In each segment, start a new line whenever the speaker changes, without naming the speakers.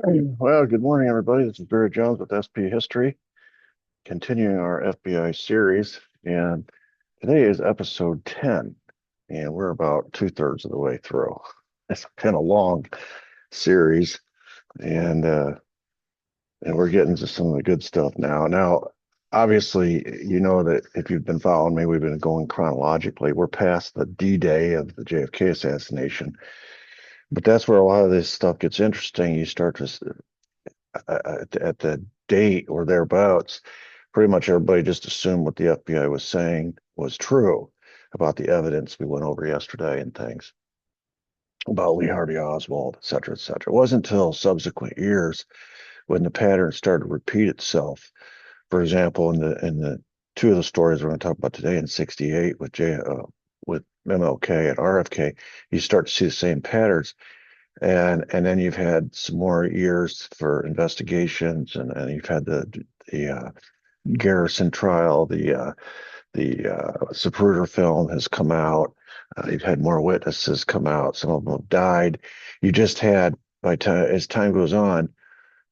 Well, good morning, everybody. This is Barry Jones with SP History, continuing our FBI series. And today is episode 10, and we're about two-thirds of the way through. It's kind of long series, and we're getting to some of the good stuff now. Now, obviously, you know that if you've been following me, we've been going chronologically. We're past the D-Day of the JFK assassination, but that's where a lot of this stuff gets interesting. You start to at the date or thereabouts, pretty much everybody just assumed what the FBI was saying was true about the evidence we went over yesterday and things about Lee Harvey Oswald, et cetera, et cetera. It wasn't until subsequent years when the pattern started to repeat itself. For example, in the two of the stories we're going to talk about today in '68 with MLK and RFK, you start to see the same patterns. And then you've had some more years for investigations, and you've had the Garrison trial, the Zapruder film has come out. You've had more witnesses come out. Some of them have died. You just had by time as time goes on,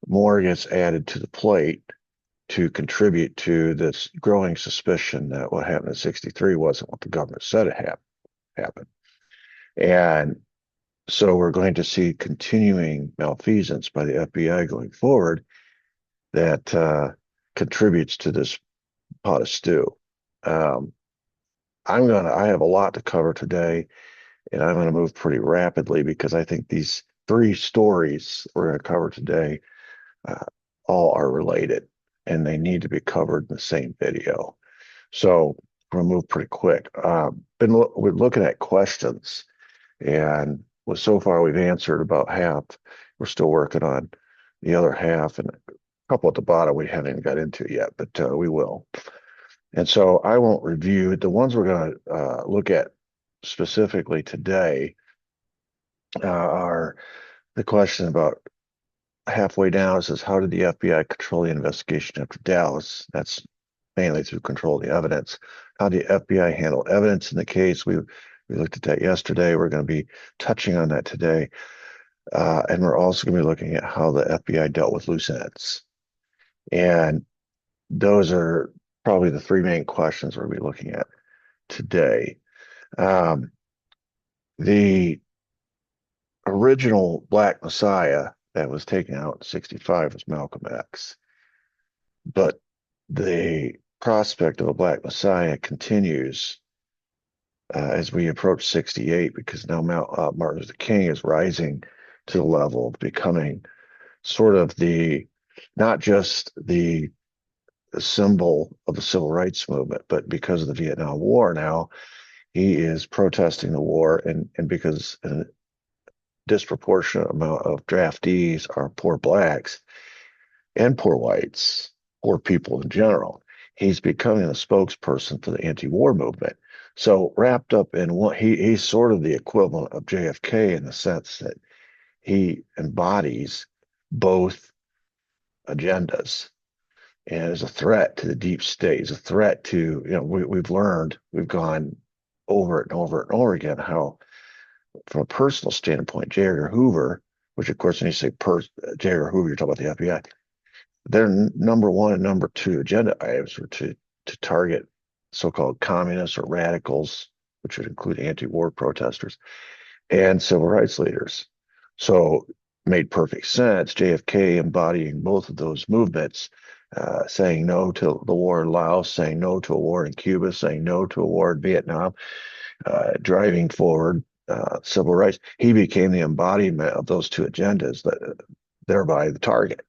more gets added to the plate to contribute to this growing suspicion that what happened in '63 wasn't what the government said it happened. And so we're going to see continuing malfeasance by the FBI going forward that contributes to this pot of stew. Um, I have a lot to cover today, and I'm gonna move pretty rapidly because I think these three stories we're gonna cover today uh, all are related, and they need to be covered in the same video. So we're gonna move pretty quick. We're looking at questions, and so far we've answered about half. We're still working on the other half, and a couple at the bottom we haven't even got into yet, but we will. And so I won't review the ones we're going to look at specifically today are the question about halfway down. It says, how did the FBI control the investigation after Dallas? That's mainly through control of the evidence. How did the FBI handle evidence in the case? We looked at that yesterday. We're going to be touching on that today. And we're also going to be looking at how the FBI dealt with loose ends. And those are probably the three main questions we'll be looking at today. Um, the original Black Messiah that was taken out in '65 was Malcolm X, but the prospect of a Black Messiah continues as we approach '68 because now Martin Luther King is rising to the level of becoming sort of the not just the symbol of the civil rights movement, but because of the Vietnam War now, he is protesting the war, and because a disproportionate amount of draftees are poor blacks and poor whites, poor people in general, he's becoming a spokesperson for the anti-war movement. So wrapped up in what he's sort of the equivalent of JFK in the sense that he embodies both agendas and is a threat to the deep state, is a threat to, we've learned, we've gone over it and over and over again how, from a personal standpoint, J. Edgar Hoover, which of course, when you say J. Edgar Hoover, you're talking about the FBI, their number one and number two agenda items were to target so-called communists or radicals, which would include anti-war protesters and civil rights leaders. So it made perfect sense. JFK embodying both of those movements, saying no to the war in Laos, saying no to a war in Cuba, saying no to a war in Vietnam, driving forward civil rights. He became the embodiment of those two agendas, thereby the target.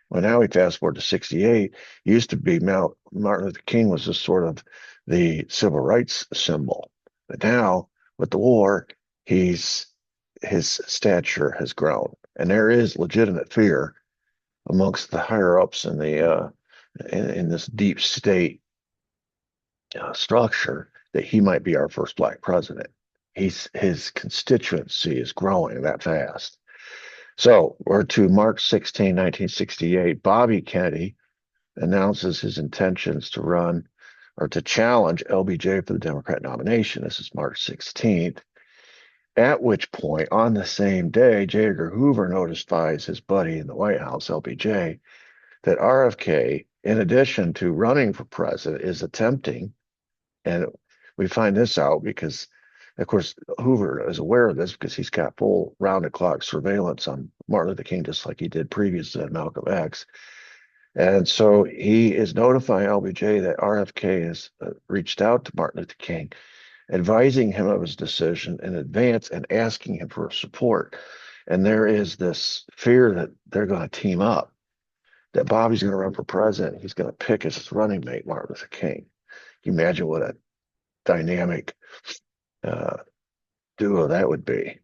Well, now we fast forward to '68. Used to be Martin Luther King was just sort of the civil rights symbol, but now with the war, his stature has grown, and there is legitimate fear amongst the higher ups in the in this deep state structure that he might be our first black president. His constituency is growing that fast. So we're to March 16, 1968. Bobby Kennedy announces his intentions to run or to challenge LBJ for the Democrat nomination. This is March 16th. At which point, on the same day, J. Edgar Hoover notifies his buddy in the White House, LBJ, that RFK, in addition to running for president, is attempting, and we find this out because, of course, Hoover is aware of this because he's got full round-the-clock surveillance on Martin Luther King, just like he did previously on Malcolm X. And so he is notifying LBJ that RFK has reached out to Martin Luther King, advising him of his decision in advance and asking him for support. And there is this fear that they're going to team up, that Bobby's going to run for president. He's going to pick as his running mate Martin Luther King. Can you imagine what a dynamic uh, duo that would be?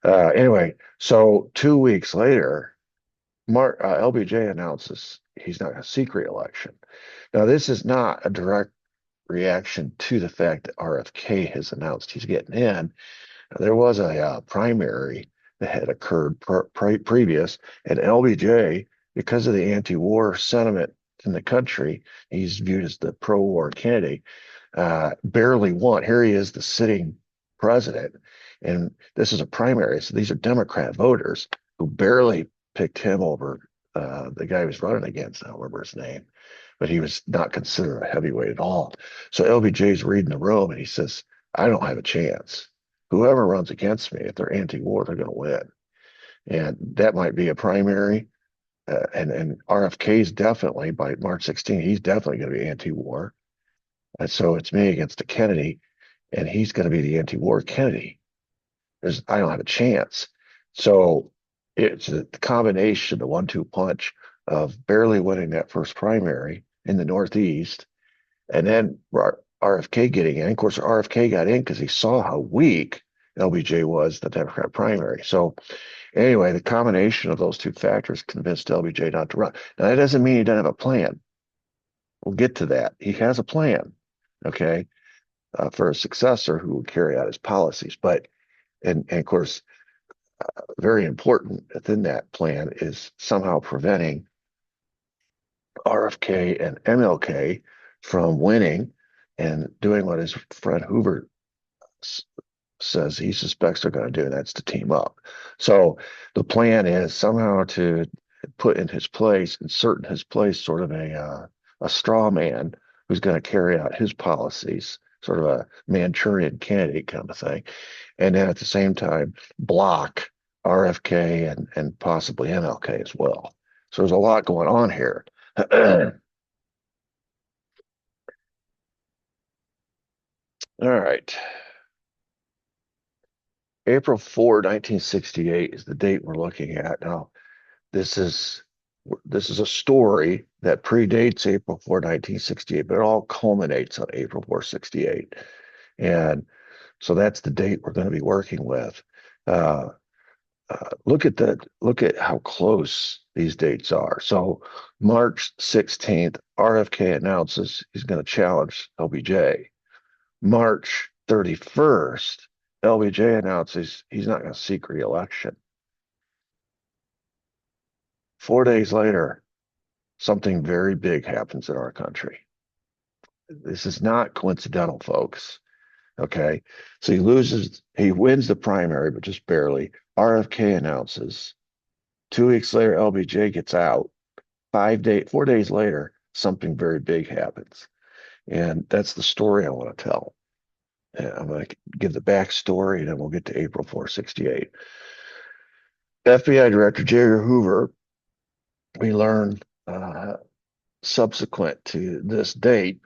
Anyway, so 2 weeks later, LBJ announces he's not going to seek re-election. Now, this is not a direct reaction to the fact that RFK has announced he's getting in. There was a primary that had occurred previous, and LBJ, because of the anti-war sentiment in the country, he's viewed as the pro-war candidate, barely won. Here he is, the sitting president, and this is a primary. So these are Democrat voters who barely picked him over the guy he was running against. I don't remember his name, but he was not considered a heavyweight at all. So LBJ's reading the room and he says, I don't have a chance. Whoever runs against me, if they're anti-war, they're going to win. And that might be a primary. And RFK's definitely, by March 16, he's definitely going to be anti-war. And so it's me against a Kennedy, and he's going to be the anti-war Kennedy. I don't have a chance. So it's the combination, the 1-2 punch of barely winning that first primary in the Northeast, and then RFK getting in. Of course, RFK got in because he saw how weak LBJ was, the Democrat primary. So anyway, the combination of those two factors convinced LBJ not to run. Now, that doesn't mean he doesn't have a plan. We'll get to that. He has a plan, okay, for a successor who will carry out his policies. But, and of course, very important within that plan is somehow preventing RFK and MLK from winning and doing what his friend Hoover says he suspects they're going to do, and that's to team up. So the plan is somehow to put in his place, insert in his place, sort of a straw man who's going to carry out his policies, sort of a Manchurian candidate kind of thing, and then at the same time block RFK and possibly MLK as well. So there's a lot going on here. All right. April 4, 1968 is the date we're looking at. Now, this is a story that predates April 4, 1968, but it all culminates on April 4, 68. And so that's the date we're going to be working with. Look at how close these dates are. So March 16th, RFK announces he's going to challenge LBJ. March 31st, LBJ announces he's not going to seek re-election. 4 days later, something very big happens in our country. This is not coincidental, folks. Okay. So he wins the primary, but just barely. RFK announces. 2 weeks later, LBJ gets out. 4 days later, something very big happens. And that's the story I want to tell. And I'm going to give the backstory, and then we'll get to April 4, 68. FBI Director J. Edgar Hoover, we learn subsequent to this date,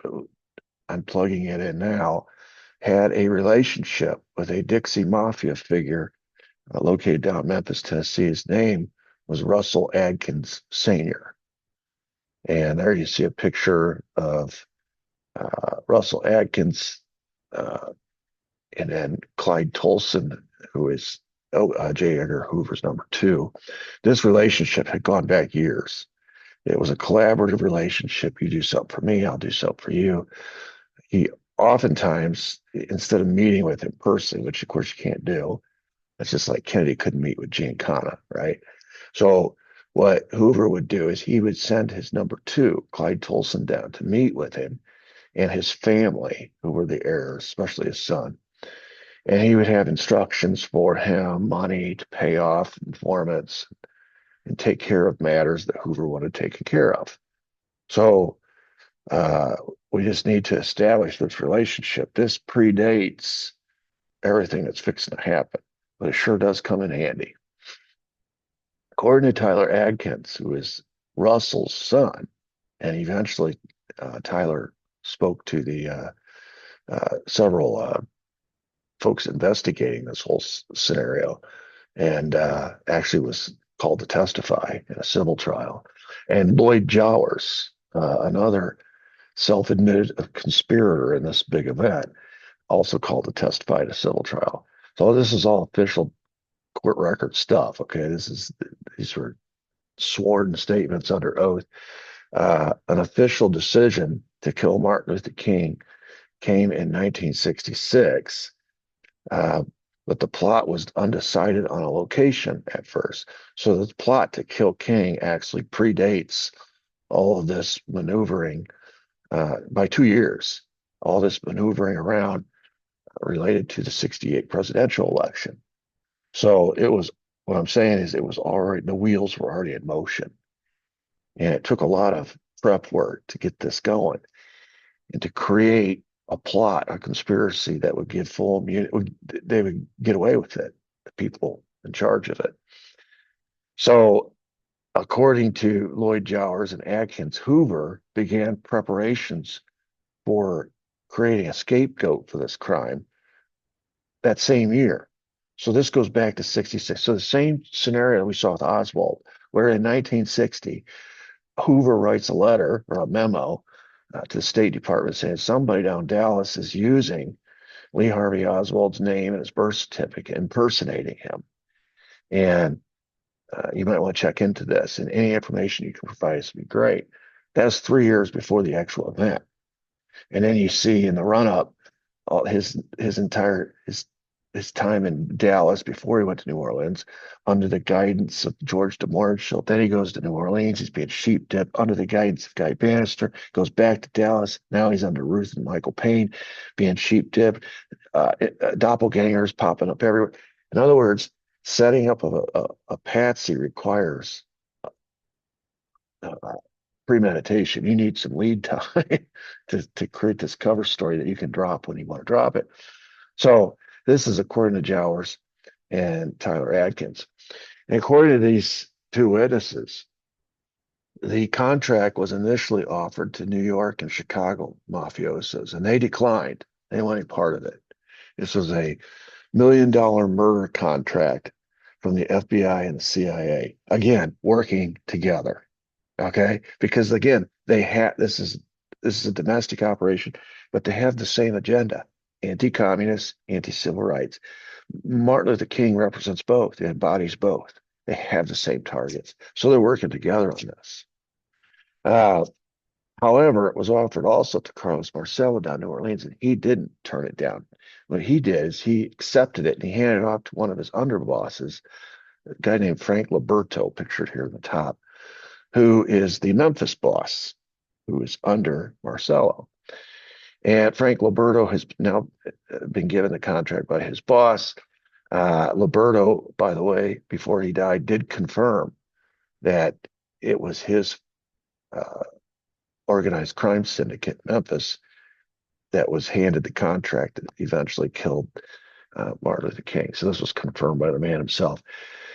I'm plugging it in now, had a relationship with a Dixie Mafia figure located down in Memphis, Tennessee. His name was Russell Adkins Sr. And there you see a picture of Russell Adkins and then Clyde Tolson, who is J. Edgar Hoover's number 2. This relationship had gone back years. It was a collaborative relationship. You do something for me, I'll do something for you. He oftentimes, instead of meeting with him personally, which of course you can't do, it's just like Kennedy couldn't meet with Giancana, right? So what Hoover would do is he would send his number 2, Clyde Tolson, down to meet with him and his family, who were the heirs, especially his son. And he would have instructions for him, money to pay off informants and take care of matters that Hoover wanted taken care of. So uh, we just need to establish this relationship. This predates everything that's fixing to happen, but it sure does come in handy. According to Tyler Adkins, who is Russell's son, and eventually Tyler spoke to the several folks investigating this whole scenario, and actually was called to testify in a civil trial. And Lloyd Jowers, another self-admitted conspirator in this big event, also called to testify in a civil trial. So this is all official court record stuff. Okay, these were sworn statements under oath. An official decision to kill Martin Luther King came in 1966, but the plot was undecided on a location at first. So the plot to kill King actually predates all of this maneuvering by 2 years. All this maneuvering around related to the 68 presidential election. So it was, what I'm saying is it was already, the wheels were already in motion. And it took a lot of prep work to get this going and to create a plot, a conspiracy that would give full immunity. They would get away with it, the people in charge of it. So, according to Lloyd Jowers and Adkins, Hoover began preparations for creating a scapegoat for this crime that same year. So this goes back to 66. So the same scenario we saw with Oswald, where in 1960, Hoover writes a letter or a memo to the State Department saying somebody down in Dallas is using Lee Harvey Oswald's name and his birth certificate, impersonating him. And you might want to check into this. And any information you can provide us would be great. That's 3 years before the actual event. And then you see in the run up, his entire his time in Dallas before he went to New Orleans, under the guidance of George de Marshall. Then he goes to New Orleans. He's being sheep dipped under the guidance of Guy Bannister. Goes back to Dallas. Now he's under Ruth and Michael Payne, being sheep dipped. Doppelgangers popping up everywhere. In other words, setting up a patsy requires uh, premeditation. You need some lead time to create this cover story that you can drop when you want to drop it. So this is according to Jowers and Tyler Adkins. And according to these two witnesses, the contract was initially offered to New York and Chicago mafiosos, and they declined. They wanted part of it. This was a $1 million murder contract from the FBI and the CIA, again, working together. Okay, because again, they have this is a domestic operation, but they have the same agenda: anti-communist, anti-civil rights. Martin Luther King represents both; it embodies both. They have the same targets, so they're working together on this. Uh, However, it was offered also to Carlos Marcello down in New Orleans, and he didn't turn it down. What he did is he accepted it and he handed it off to one of his underbosses, a guy named Frank Liberto, pictured here at the top, who is the Memphis boss, who is under Marcello. And Frank Liberto has now been given the contract by his boss. Liberto, by the way, before he died, did confirm that it was his uh, organized crime syndicate, Memphis, that was handed the contract that eventually killed Martin Luther King. So this was confirmed by the man himself.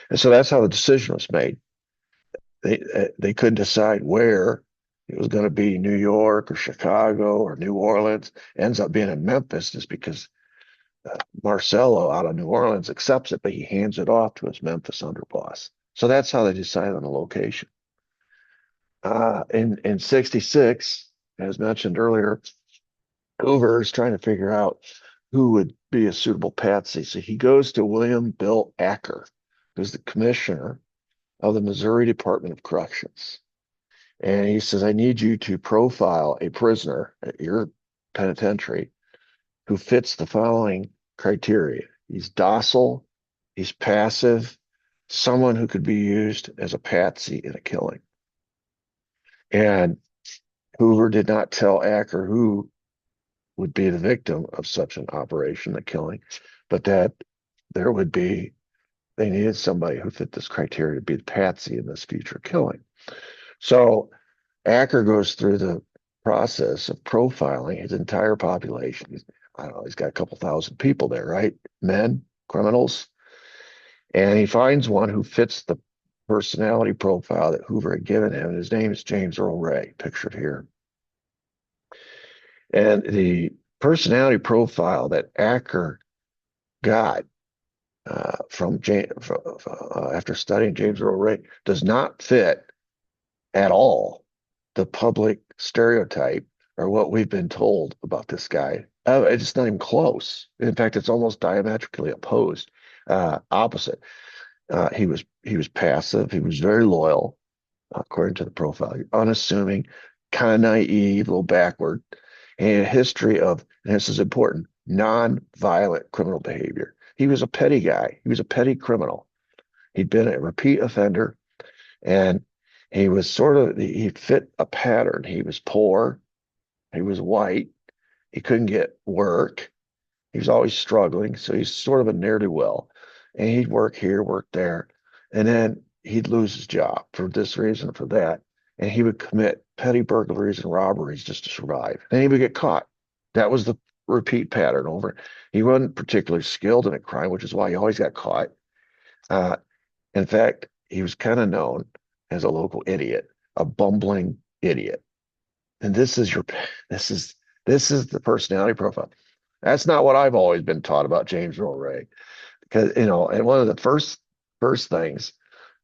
And so that's how the decision was made. They couldn't decide where it was going to be, New York or Chicago or New Orleans. It ends up being in Memphis just because Marcello out of New Orleans accepts it, but he hands it off to his Memphis underboss. So that's how they decide on the location. In 66, as mentioned earlier, Hoover is trying to figure out who would be a suitable patsy. So he goes to William Bill Acker, who's the commissioner of the Missouri Department of Corrections. And he says, I need you to profile a prisoner at your penitentiary who fits the following criteria. He's docile, he's passive, someone who could be used as a patsy in a killing. And Hoover did not tell Acker who would be the victim of such an operation, the killing, but that there would be, they needed somebody who fit this criteria to be the patsy in this future killing. So Acker goes through the process of profiling his entire population. I don't know, he's got a couple thousand people there, right? Men, criminals. And he finds one who fits the personality profile that Hoover had given him. And his name is James Earl Ray, pictured here. And the personality profile that Acker got after studying James Earl Ray does not fit at all the public stereotype or what we've been told about this guy. It's not even close. In fact, it's almost diametrically opposed, opposite. He was passive. He was very loyal, according to the profile. Unassuming, kind of naive, a little backward, and a history of, and this is important, non-violent criminal behavior. He was a petty guy. He was a petty criminal. He'd been a repeat offender, and he fit a pattern. He was poor. He was white. He couldn't get work. He was always struggling. So he's sort of a ne'er-do-well. And he'd work here, work there. And then he'd lose his job for this reason, for that. And he would commit petty burglaries and robberies just to survive. And he would get caught. That was the repeat pattern over. He wasn't particularly skilled in a crime, which is why he always got caught. Uh, in fact, he was kind of known as a local idiot, a bumbling idiot. And this is the personality profile. That's not what I've always been taught about James Earl Ray, because and one of the first things,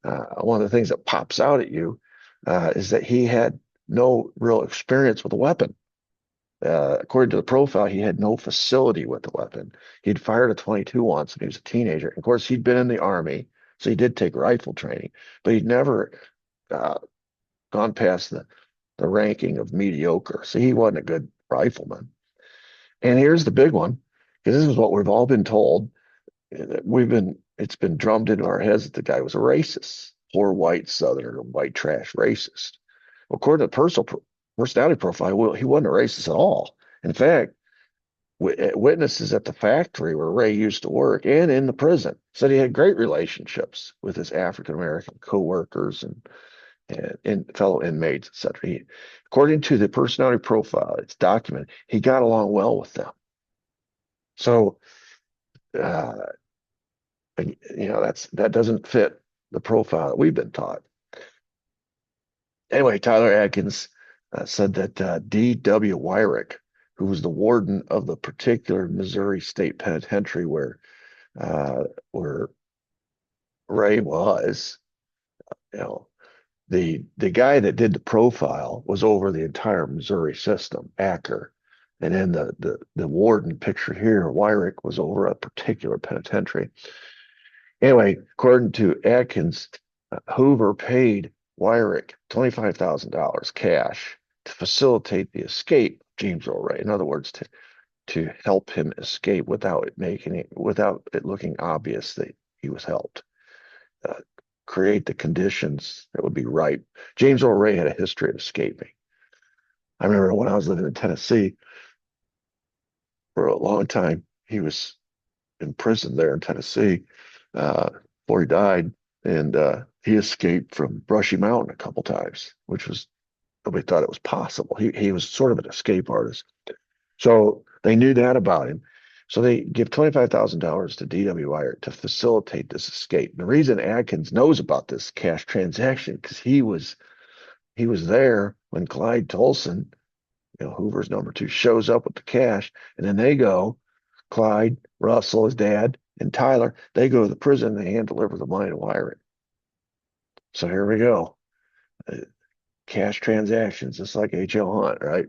one of the things that pops out at you is that he had no real experience with a weapon. According to the profile, he had no facility with the weapon. He'd fired a 22 once when he was a teenager. Of course, he'd been in the Army, so he did take rifle training, but he'd never gone past the ranking of mediocre. So he wasn't a good rifleman. And here's the big one, because this is what we've all been told. It's been drummed into our heads that the guy was a racist, poor white Southerner, white trash racist. Well, according to the personality profile, well, he wasn't a racist at all. In fact, witnesses at the factory where Ray used to work and in the prison said he had great relationships with his African American co-workers and fellow inmates, etc. According to the personality profile, it's documented, he got along well with them. So, that doesn't fit the profile that we've been taught. Anyway, Tyler Atkins said that D.W. Wyrick, who was the warden of the particular Missouri State Penitentiary where Ray was, the guy that did the profile was over the entire Missouri system, Acker. And then the warden pictured here, Wyrick, was over a particular penitentiary. Anyway, according to Atkins, Hoover paid Wyrick $25,000 cash to facilitate the escape of James Earl Ray. In other words, to help him escape without it looking obvious that he was helped. Create the conditions that would be ripe. James Earl Ray had a history of escaping. I remember when I was living in Tennessee for a long time, he was in prison there in Tennessee before he died, and he escaped from Brushy Mountain a couple times, which was, nobody thought it was possible. He was sort of an escape artist. So they knew that about him. So they give $25,000 to D.W. Wyrick to facilitate this escape. The reason Atkins knows about this cash transaction, because he was there when Clyde Tolson, Hoover's number two, shows up with the cash, and then they go, Clyde, Russell, his dad, and Tyler, they go to the prison and they hand deliver the money to Wyrick. So here we go. Cash transactions, just like H.L. Hunt, right?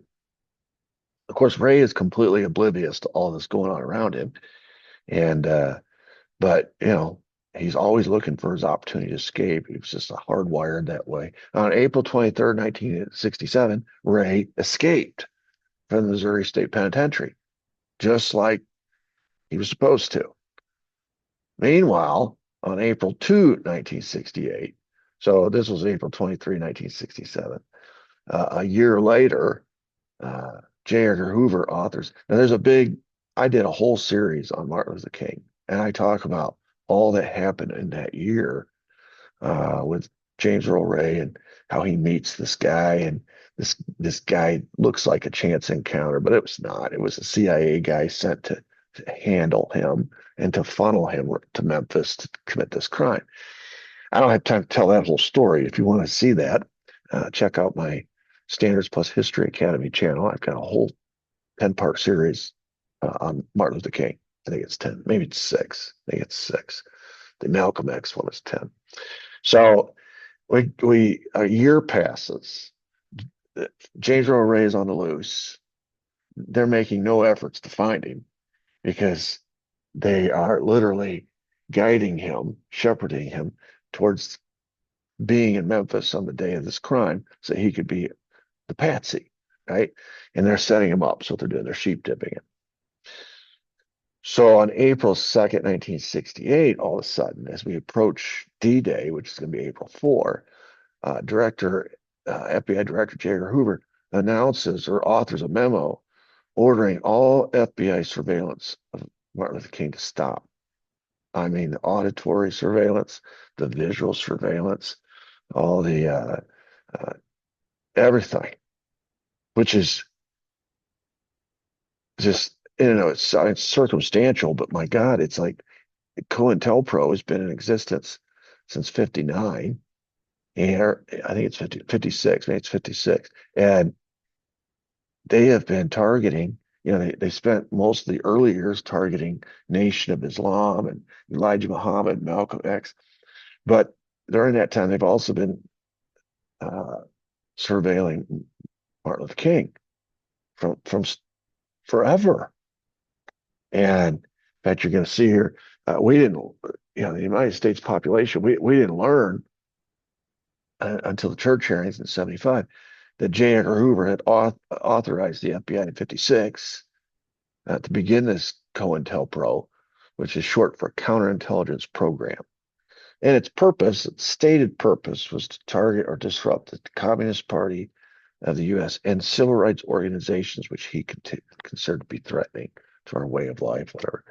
Of course, Ray is completely oblivious to all this going on around him. And, but, he's always looking for his opportunity to escape. He was just hardwired that way. On April 23rd, 1967, Ray escaped from the Missouri State Penitentiary, just like he was supposed to. Meanwhile, on April 2, 1968, so this was April 23, 1967, a year later, J. Edgar Hoover authors. Now, I did a whole series on Martin Luther King And I talk about all that happened in that year with James Earl Ray and how he meets this guy, and this guy looks like a chance encounter, but it was not. It was a CIA guy sent to handle him and to funnel him to Memphis to commit this crime. I don't have time to tell that whole story. If you want to see that, check out my Standards Plus History Academy channel. I've got a whole 10-part series on Martin Luther King. I think it's 10, maybe it's six. I think it's six. The malcolmx one is 10. So we a year passes. James Earl Ray is on the loose. They're making no efforts to find him because they are literally guiding him, shepherding him towards being in Memphis on the day of this crime so he could be the patsy, right? And they're setting him up. So they're doing, they're sheep dipping him. So on April 2nd, 1968, all of a sudden, as we approach D-Day, which is going to be April 4, FBI Director J. Edgar Hoover announces or authors a memo ordering all FBI surveillance of Martin Luther King to stop. I mean, the auditory surveillance, the visual surveillance, all the everything, which is just, it's circumstantial, but my God, it's like COINTELPRO has been in existence since 59. And I think it's 56, maybe it's 56. And they have been targeting, they spent most of the early years targeting Nation of Islam and Elijah Muhammad, Malcolm X. But during that time, they've also been surveilling Martin Luther King from forever. And in fact, you're going to see here, we didn't, the United States population, we didn't learn until the church hearings in 75 that J. Edgar Hoover had authorized the FBI in 56 to begin this COINTELPRO, which is short for Counterintelligence Program. And its purpose, its stated purpose, was to target or disrupt the Communist Party of the U.S. and civil rights organizations, which he considered to be threatening to our way of life, whatever.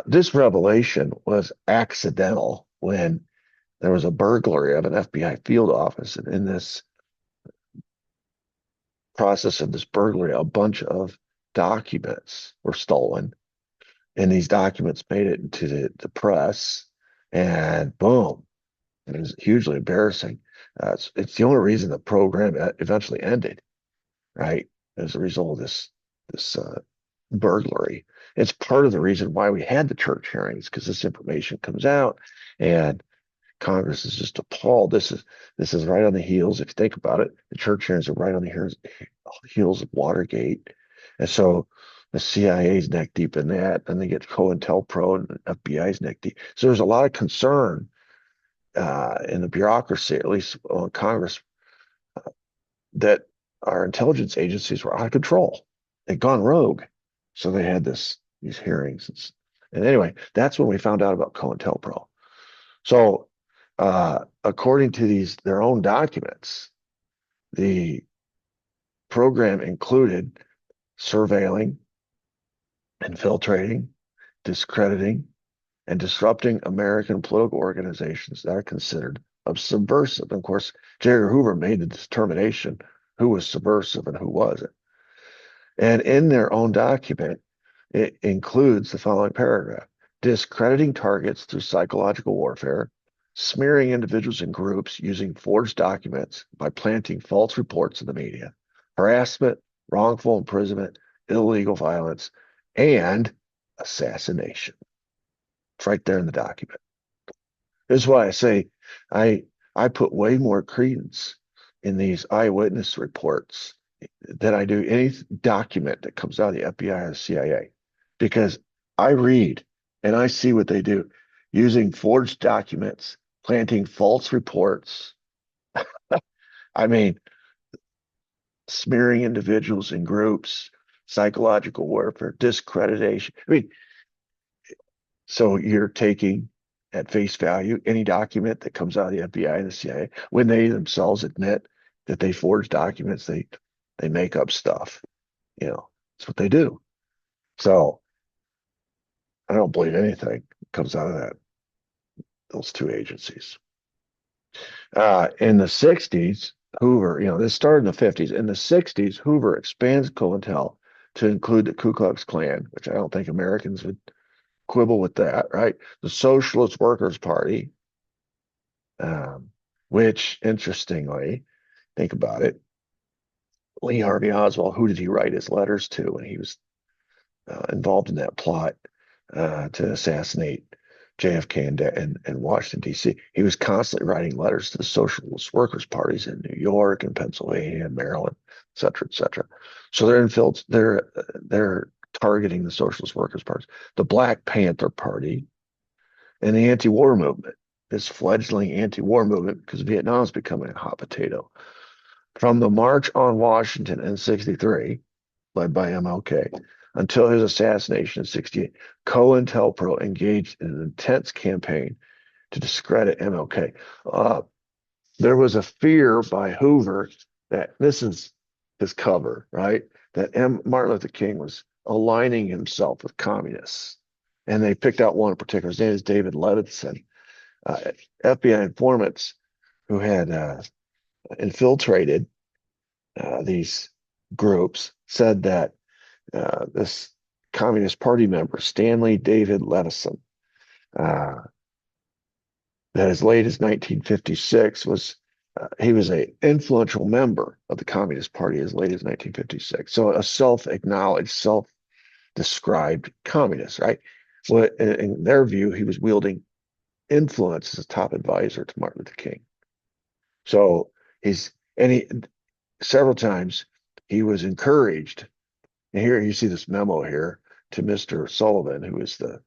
This revelation was accidental when there was a burglary of an FBI field office. And in this process of this burglary, a bunch of documents were stolen. And these documents made it into the press. And boom, it was hugely embarrassing. It's the only reason the program eventually ended, right? As a result of this burglary. It's part of the reason why we had the church hearings, because this information comes out and Congress is just appalled. This is right on the heels. If you think about it, the church hearings are right on the heels of Watergate. And so the CIA's neck deep in that, and they get COINTELPRO and the FBI's neck deep. So there's a lot of concern in the bureaucracy, at least on Congress, that our intelligence agencies were out of control. They'd gone rogue. So they had these hearings. And anyway, that's when we found out about COINTELPRO. So according to their own documents, the program included surveilling, infiltrating, discrediting, and disrupting American political organizations that are considered subversive. And of course, J. Edgar Hoover made the determination who was subversive and who wasn't. And in their own document, it includes the following paragraph: discrediting targets through psychological warfare, smearing individuals and groups using forged documents by planting false reports in the media, harassment, wrongful imprisonment, illegal violence, and assassination. It's right there in the document. This is why I say I put way more credence in these eyewitness reports than I do any document that comes out of the FBI or the CIA, because I read and I see what they do using forged documents, planting false reports. I mean, smearing individuals and groups, psychological warfare, discreditation. I mean, so you're taking at face value any document that comes out of the FBI and the CIA when they themselves admit that they forge documents, they make up stuff. That's what they do. So I don't believe anything comes out of those two agencies. In the 60s, Hoover, this started in the 50s. In the 60s, Hoover expands COINTEL to include the Ku Klux Klan, which I don't think Americans would quibble with that, right? The Socialist Workers Party, um, which, interestingly, think about it, Lee Harvey Oswald, who did he write his letters to when he was involved in that plot to assassinate JFK in Washington, D.C.? He was constantly writing letters to the socialist workers' parties in New York and Pennsylvania and Maryland, et cetera, et cetera. So they're targeting the socialist workers' parties, the Black Panther Party, and the anti-war movement. This fledgling anti-war movement, because Vietnam is becoming a hot potato. From the March on Washington in 63, led by MLK, until his assassination in 68, COINTELPRO engaged in an intense campaign to discredit MLK. There was a fear by Hoover that this is his cover, right? That Martin Luther King was aligning himself with communists. And they picked out one in particular. His name is David Levinson. FBI informants who had infiltrated these groups said that this Communist Party member, Stanley David Levison, that as late as 1956 he was an influential member of the Communist Party as late as 1956. So a self-acknowledged, self-described communist, right? Well, in their view, he was wielding influence as a top advisor to Martin Luther King. So several times he was encouraged. And here you see this memo here to Mr. Sullivan, who is the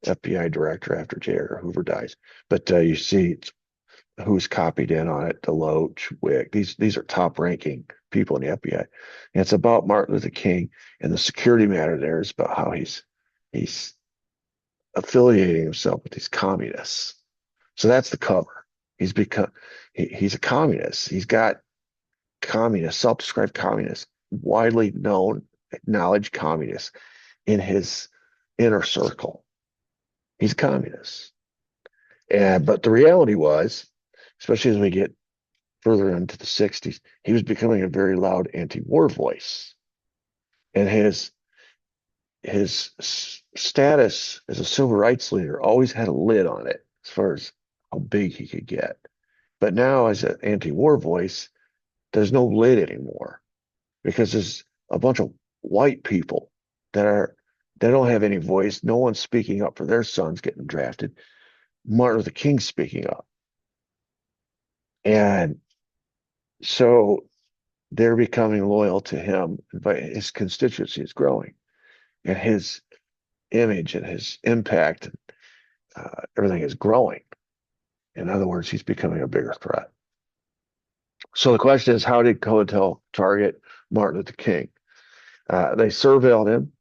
FBI director after J. Edgar Hoover dies. But you see who's copied in on it: Deloach, Wick. These are top-ranking people in the FBI. And it's about Martin Luther King, and the security matter there is about how he's affiliating himself with these communists. So that's the cover. He's a communist. He's got communist, self-described communist, widely known, acknowledged communist in his inner circle. He's a communist. But the reality was, especially as we get further into the 60s, he was becoming a very loud anti-war voice. And his status as a civil rights leader always had a lid on it as far as how big he could get. But now, as an anti-war voice, there's no lid anymore, because there's a bunch of white people they don't have any voice. No one's speaking up for their sons getting drafted. Martin Luther King's speaking up. And so they're becoming loyal to him, but his constituency is growing, and his image and his impact, everything is growing. In other words, he's becoming a bigger threat. So the question is, how did COINTEL target Martin Luther King? They surveilled him.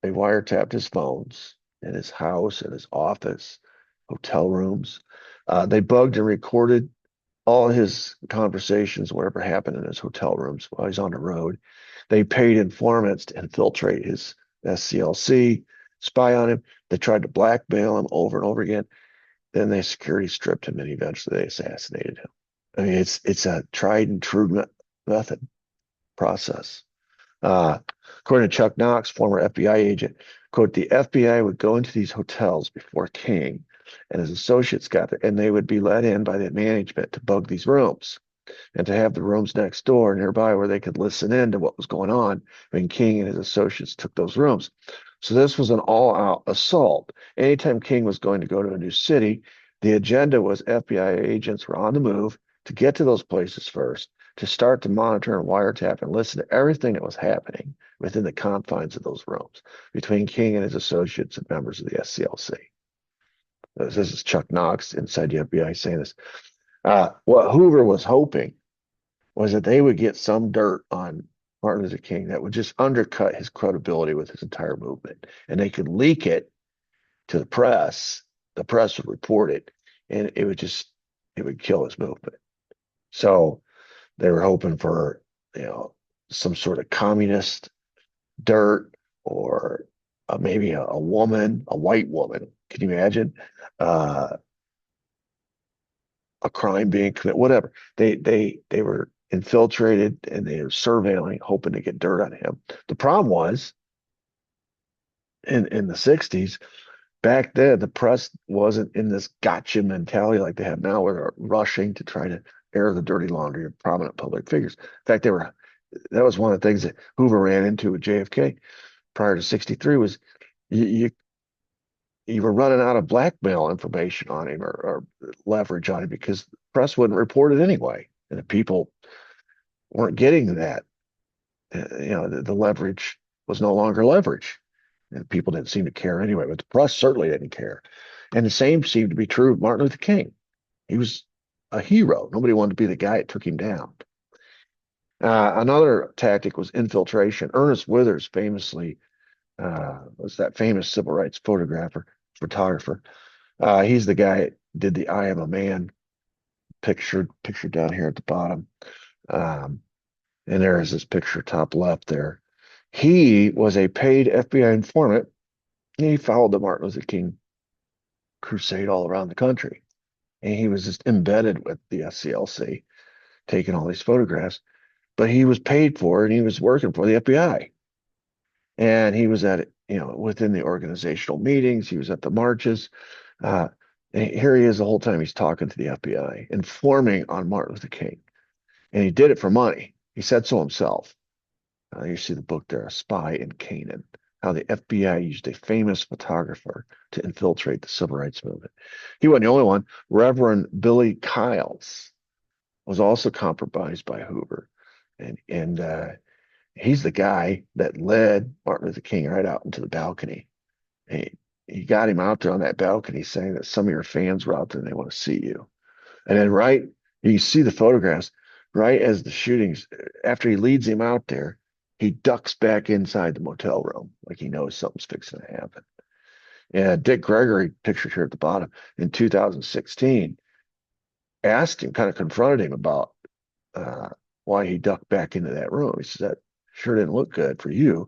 They wiretapped his phones in his house, in his office, hotel rooms. They bugged and recorded all his conversations, whatever happened in his hotel rooms while he's on the road. They paid informants to infiltrate his SCLC, spy on him. They tried to blackmail him over and over again. Then they security stripped him, and eventually they assassinated him. I mean, it's a tried and true method process. According to Chuck Knox, former FBI agent, quote, the FBI would go into these hotels before King and his associates got there, and they would be let in by the management to bug these rooms and to have the rooms next door nearby where they could listen in to what was going on when King and his associates took those rooms. So this was an all-out assault. Anytime King was going to go to a new city, the agenda was FBI agents were on the move to get to those places first, to start to monitor and wiretap and listen to everything that was happening within the confines of those rooms between King and his associates and members of the SCLC. This is Chuck Knox inside the FBI saying this. What Hoover was hoping was that they would get some dirt on Martin Luther King that would just undercut his credibility with his entire movement. And they could leak it to the press. The press would report it, and it would kill his movement. So they were hoping for, some sort of communist dirt or maybe a woman, a white woman. Can you imagine? Uh, a crime being committed, whatever. They were infiltrated and they were surveilling, hoping to get dirt on him. The problem was in the 60s, back then, the press wasn't in this gotcha mentality like they have now, where they're rushing to try to air the dirty laundry of prominent public figures. In fact, that was one of the things that Hoover ran into with JFK prior to 63 was you, you you were running out of blackmail information on him or leverage on him because the press wouldn't report it anyway. And the people weren't getting that. The leverage was no longer leverage. And people didn't seem to care anyway, but the press certainly didn't care. And the same seemed to be true of Martin Luther King. He was a hero. Nobody wanted to be the guy that took him down. Another tactic was infiltration. Ernest Withers famously was that famous civil rights photographer. He's the guy that did the "I Am a Man" picture down here at the bottom. Um, and there is this picture top left there. He was a paid FBI informant. He followed the Martin Luther King crusade all around the country. And he was just embedded with the SCLC, taking all these photographs. But he was paid for it, and he was working for the FBI. And he was at it, within the organizational meetings. He was at the marches. Uh, and here he is the whole time he's talking to the FBI, informing on Martin Luther King. And he did it for money. He said so himself. You see the book there, A Spy in Canaan, how the FBI used a famous photographer to infiltrate the civil rights movement. He wasn't the only one. Reverend Billy Kyles was also compromised by Hoover. And he's the guy that led Martin Luther King right out into the balcony. He got him out there on that balcony saying that some of your fans were out there and they want to see you. And then you see the photographs, right as the shootings, after he leads him out there, he ducks back inside the motel room like he knows something's fixing to happen. And Dick Gregory, pictured here at the bottom, in 2016, asked him, kind of confronted him about why he ducked back into that room. He said, that sure didn't look good for you.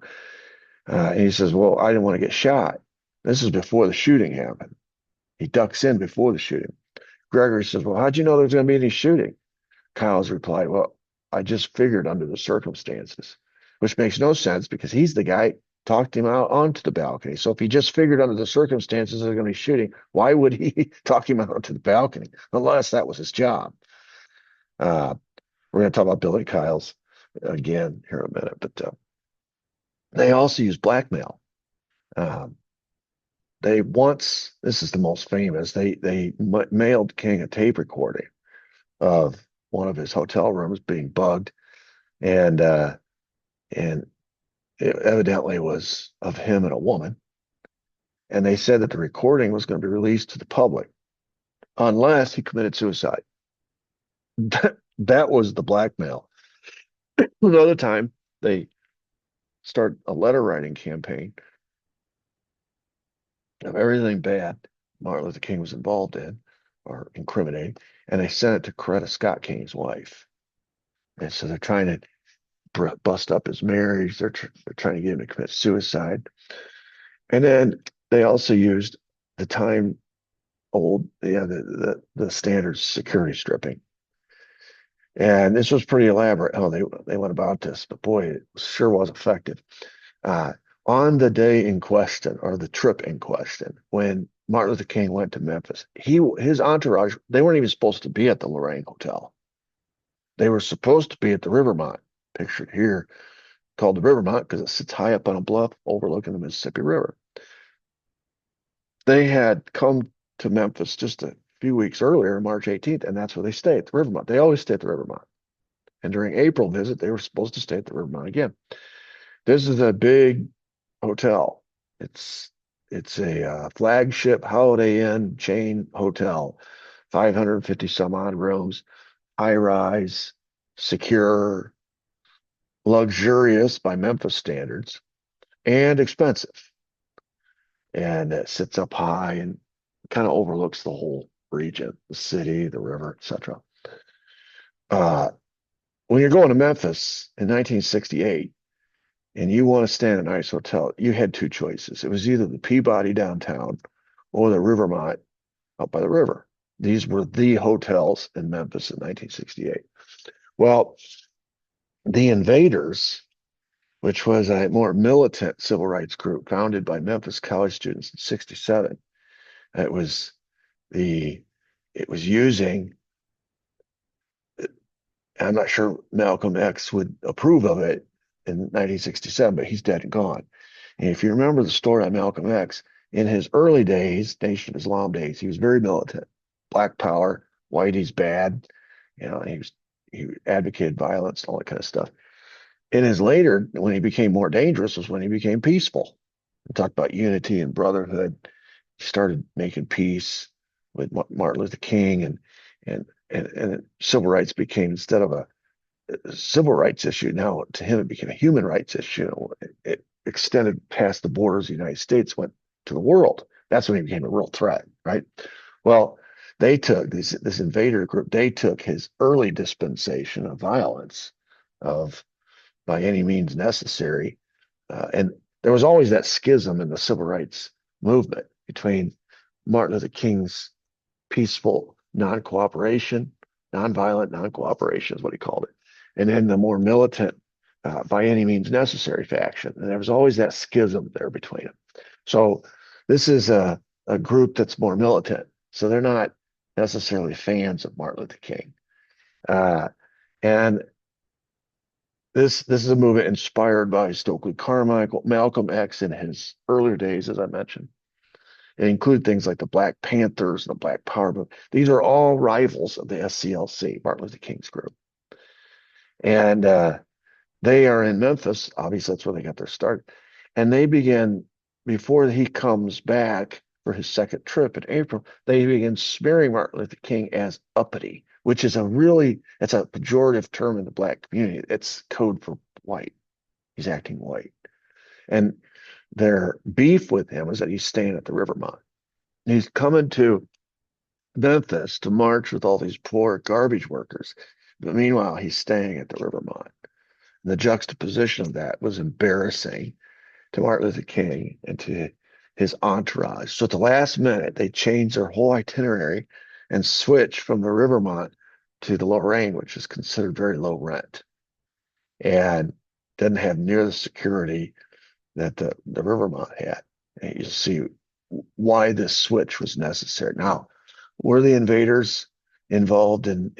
And he says, well, I didn't want to get shot. This is before the shooting happened. He ducks in before the shooting. Gregory says, well, how'd you know there's going to be any shooting? Kyles replied, well, I just figured under the circumstances, which makes no sense because he's the guy talked him out onto the balcony. So if he just figured under the circumstances there's going to be shooting, why would he talk him out onto the balcony? Unless that was his job. We're going to talk about Billy Kyles again here in a minute, but they also use blackmail. This is the most famous, they mailed King a tape recording of one of his hotel rooms being bugged, and it evidently was of him and a woman. And they said that the recording was going to be released to the public unless he committed suicide. That was the blackmail. Another time, they start a letter writing campaign of everything bad Martin Luther King was involved in or incriminating, and they sent it to Coretta Scott King's wife. And so they're trying to bust up his marriage. They're trying to get him to commit suicide. And then they also used the time old, the standard security stripping. And this was pretty elaborate how they went about this, but boy, it sure was effective. On the day in question, or the trip in question, when Martin Luther King went to Memphis, his entourage, they weren't even supposed to be at the Lorraine Hotel. They were supposed to be at the Rivermont, pictured here, called the Rivermont because it sits high up on a bluff overlooking the Mississippi River. They had come to Memphis just a few weeks earlier, March 18th, and that's where they stay, at the Rivermont. They always stay at the Rivermont. And during April visit, they were supposed to stay at the Rivermont again. This is a big hotel. It's a flagship Holiday Inn chain hotel, 550 some odd rooms, high rise, secure, luxurious by Memphis standards, and expensive. And it sits up high and kind of overlooks the whole region, the city, the river, etc. When you're going to Memphis in 1968, and you want to stay in a nice hotel, you had two choices. It was either the Peabody downtown or the Rivermont up by the river. These were the hotels in Memphis in 1968. Well, the Invaders, which was a more militant civil rights group founded by Memphis college students in 67, it was the it was using, I'm not sure Malcolm X would approve of it in 1967, but he's dead and gone. And if you remember the story on Malcolm X, in his early days, Nation of Islam days, he was very militant. Black power, whitey's bad. He advocated violence and all that kind of stuff. In his later, when he became more dangerous, was when he became peaceful. He talked about unity and brotherhood. He started making peace with Martin Luther King, and civil rights became, instead of a civil rights issue, now to him it became a human rights issue. It extended past the borders of the United States, went to the world. That's when he became a real threat, right? Well, they took this invader group, they took his early dispensation of violence, of by any means necessary. And there was always that schism in the civil rights movement between Martin Luther King's peaceful non-cooperation, non-violent non-cooperation is what he called it, and then the more militant, by any means necessary faction. And there was always that schism there between them. So this is a group that's more militant. So they're not necessarily fans of Martin Luther King. And this is a movement inspired by Stokely Carmichael, Malcolm X in his earlier days, as I mentioned. It included things like the Black Panthers and the Black Power movement. These are all rivals of the SCLC, Martin Luther King's group. And they are in Memphis. Obviously, that's where they got their start. And they begin, before he comes back for his second trip in April, they begin smearing Martin Luther King as uppity, which is it's a pejorative term in the Black community. It's code for white. He's acting white. And their beef with him is that he's staying at the Rivermont. He's coming to Memphis to march with all these poor garbage workers. But meanwhile, he's staying at the Rivermont. And the juxtaposition of that was embarrassing to Martin Luther King and to his entourage. So at the last minute, they changed their whole itinerary and switched from the Rivermont to the Lorraine, which is considered very low rent and doesn't have near the security that the Rivermont had. And you see why this switch was necessary. Now, were the invaders involved in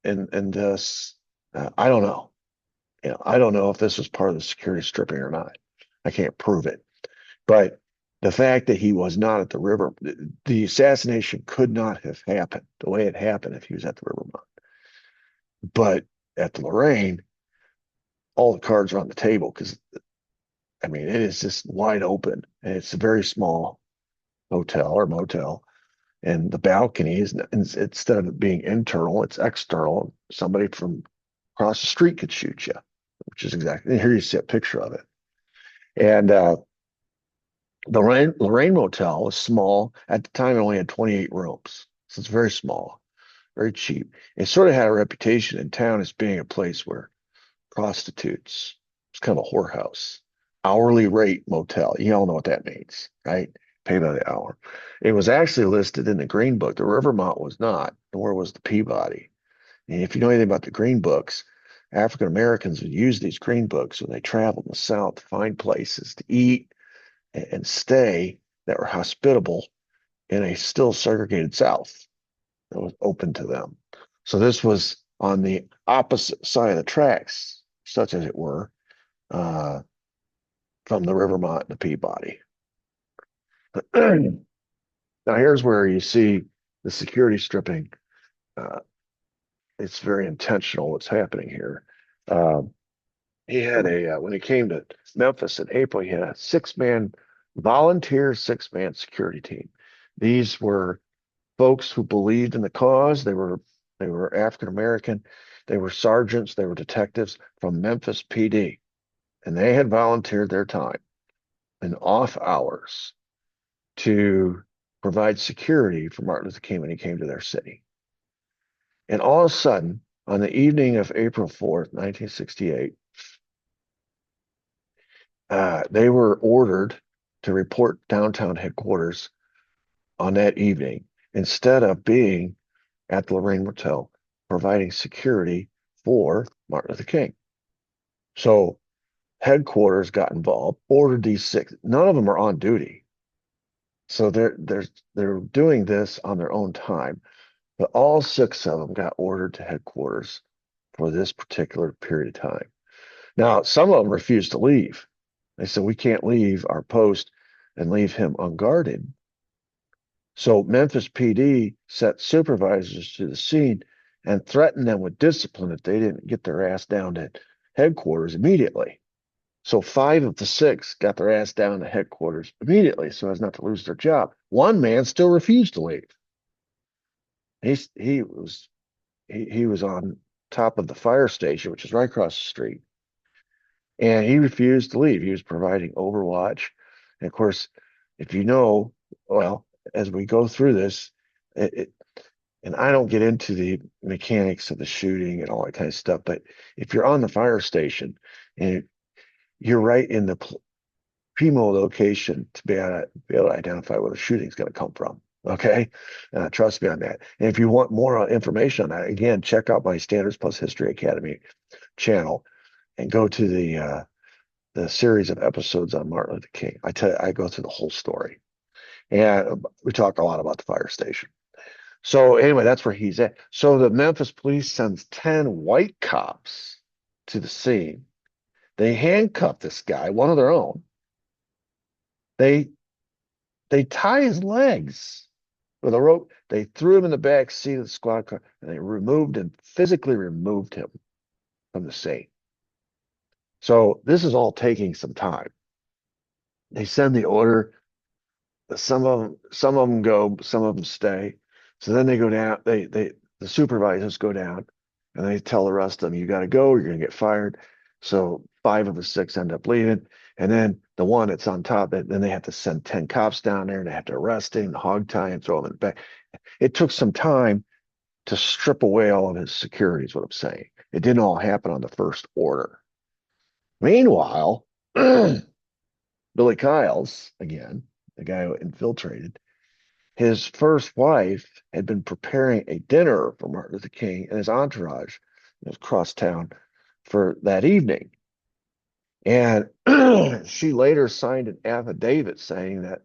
this? I don't know. I don't know if this was part of the security stripping or not. I can't prove it. But the fact that he was not at the river, the assassination could not have happened the way it happened if he was at the Rivermont. But at the Lorraine, all the cards are on the table because, I mean, it is just wide open. And it's a very small hotel or motel. And the balcony is, instead of it being internal, it's external. Somebody from across the street could shoot you, which is exactly, and here you see a picture of it. And the Lorraine Motel was small. At the time, it only had 28 rooms. So it's very small, very cheap. It sort of had a reputation in town as being a place where prostitutes, it's kind of a whorehouse, hourly rate motel. You all know what that means, right? Pay by the hour. It was actually listed in the Green Book. The Rivermont was not, nor was the Peabody. And if you know anything about the Green Books, African Americans would use these Green Books when they traveled in the South to find places to eat and stay that were hospitable in a still segregated South that was open to them. So this was on the opposite side of the tracks, such as it were, from the Rivermont and the Peabody. Now here's where you see the security stripping. It's very intentional what's happening here. He had when he came to Memphis in April, he had a volunteer six-man security team. These were folks who believed in the cause. They were African American. They were sergeants. They were detectives from Memphis PD, and they had volunteered their time in off hours to provide security for Martin Luther King when he came to their city. And all of a sudden, on the evening of April 4th, 1968, They were ordered to report downtown headquarters on that evening instead of being at the Lorraine Motel providing security for Martin Luther King. So headquarters got involved, ordered these six. None of them are on duty. So they're doing this on their own time. But all six of them got ordered to headquarters for this particular period of time. Now, some of them refused to leave. They said, we can't leave our post and leave him unguarded. So Memphis PD set supervisors to the scene and threatened them with discipline if they didn't get their ass down to headquarters immediately. So five of the six got their ass down to headquarters immediately so as not to lose their job. One man still refused to leave. He was on top of the fire station, which is right across the street, and he refused to leave. He was providing overwatch. And of course, if you know, well, as we go through this, it, and I don't get into the mechanics of the shooting and all that kind of stuff, but if you're on the fire station and you're right in the primo location to be able to identify where the shooting is going to come from. Okay. Trust me on that. And if you want more information on that, again, check out my Standards Plus History Academy channel and go to the series of episodes on Martin Luther King. I go through the whole story. And we talk a lot about the fire station. So anyway, that's where he's at. So the Memphis police sends 10 white cops to the scene. They handcuff this guy, one of their own. They tie his legs with a rope. They threw him in the back seat of the squad car and they physically removed him from the scene. So this is all taking some time. They send the order. Some of them go, some of them stay. So then they go down. The supervisors go down, and they tell the rest of them, "You got to go. You're going to get fired." So five of the six end up leaving, and then the one that's on top, then they have to send 10 cops down there, and they have to arrest him, hog tie him, throw him in the back. It took some time to strip away all of his security, is what I'm saying. It didn't all happen on the first order. Meanwhile, Billy Kyles, again, the guy who infiltrated, his first wife had been preparing a dinner for Martin Luther King and his entourage. It was across town for that evening. And she later signed an affidavit saying that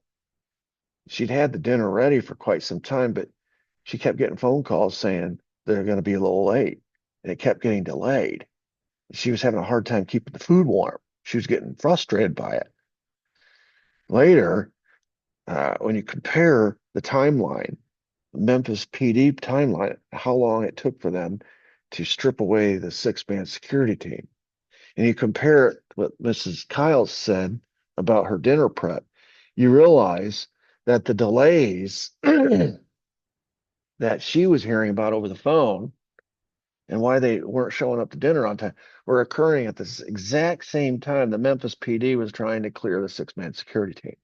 she'd had the dinner ready for quite some time, but she kept getting phone calls saying they're going to be a little late. And it kept getting delayed. She was having a hard time keeping the food warm. She was getting frustrated by it. Later, when you compare the timeline, the Memphis PD timeline, how long it took for them to strip away the six-man security team, and you compare it what Mrs. Kyles said about her dinner prep, you realize that the delays that she was hearing about over the phone and why they weren't showing up to dinner on time were occurring at this exact same time the Memphis PD was trying to clear the six-man security team.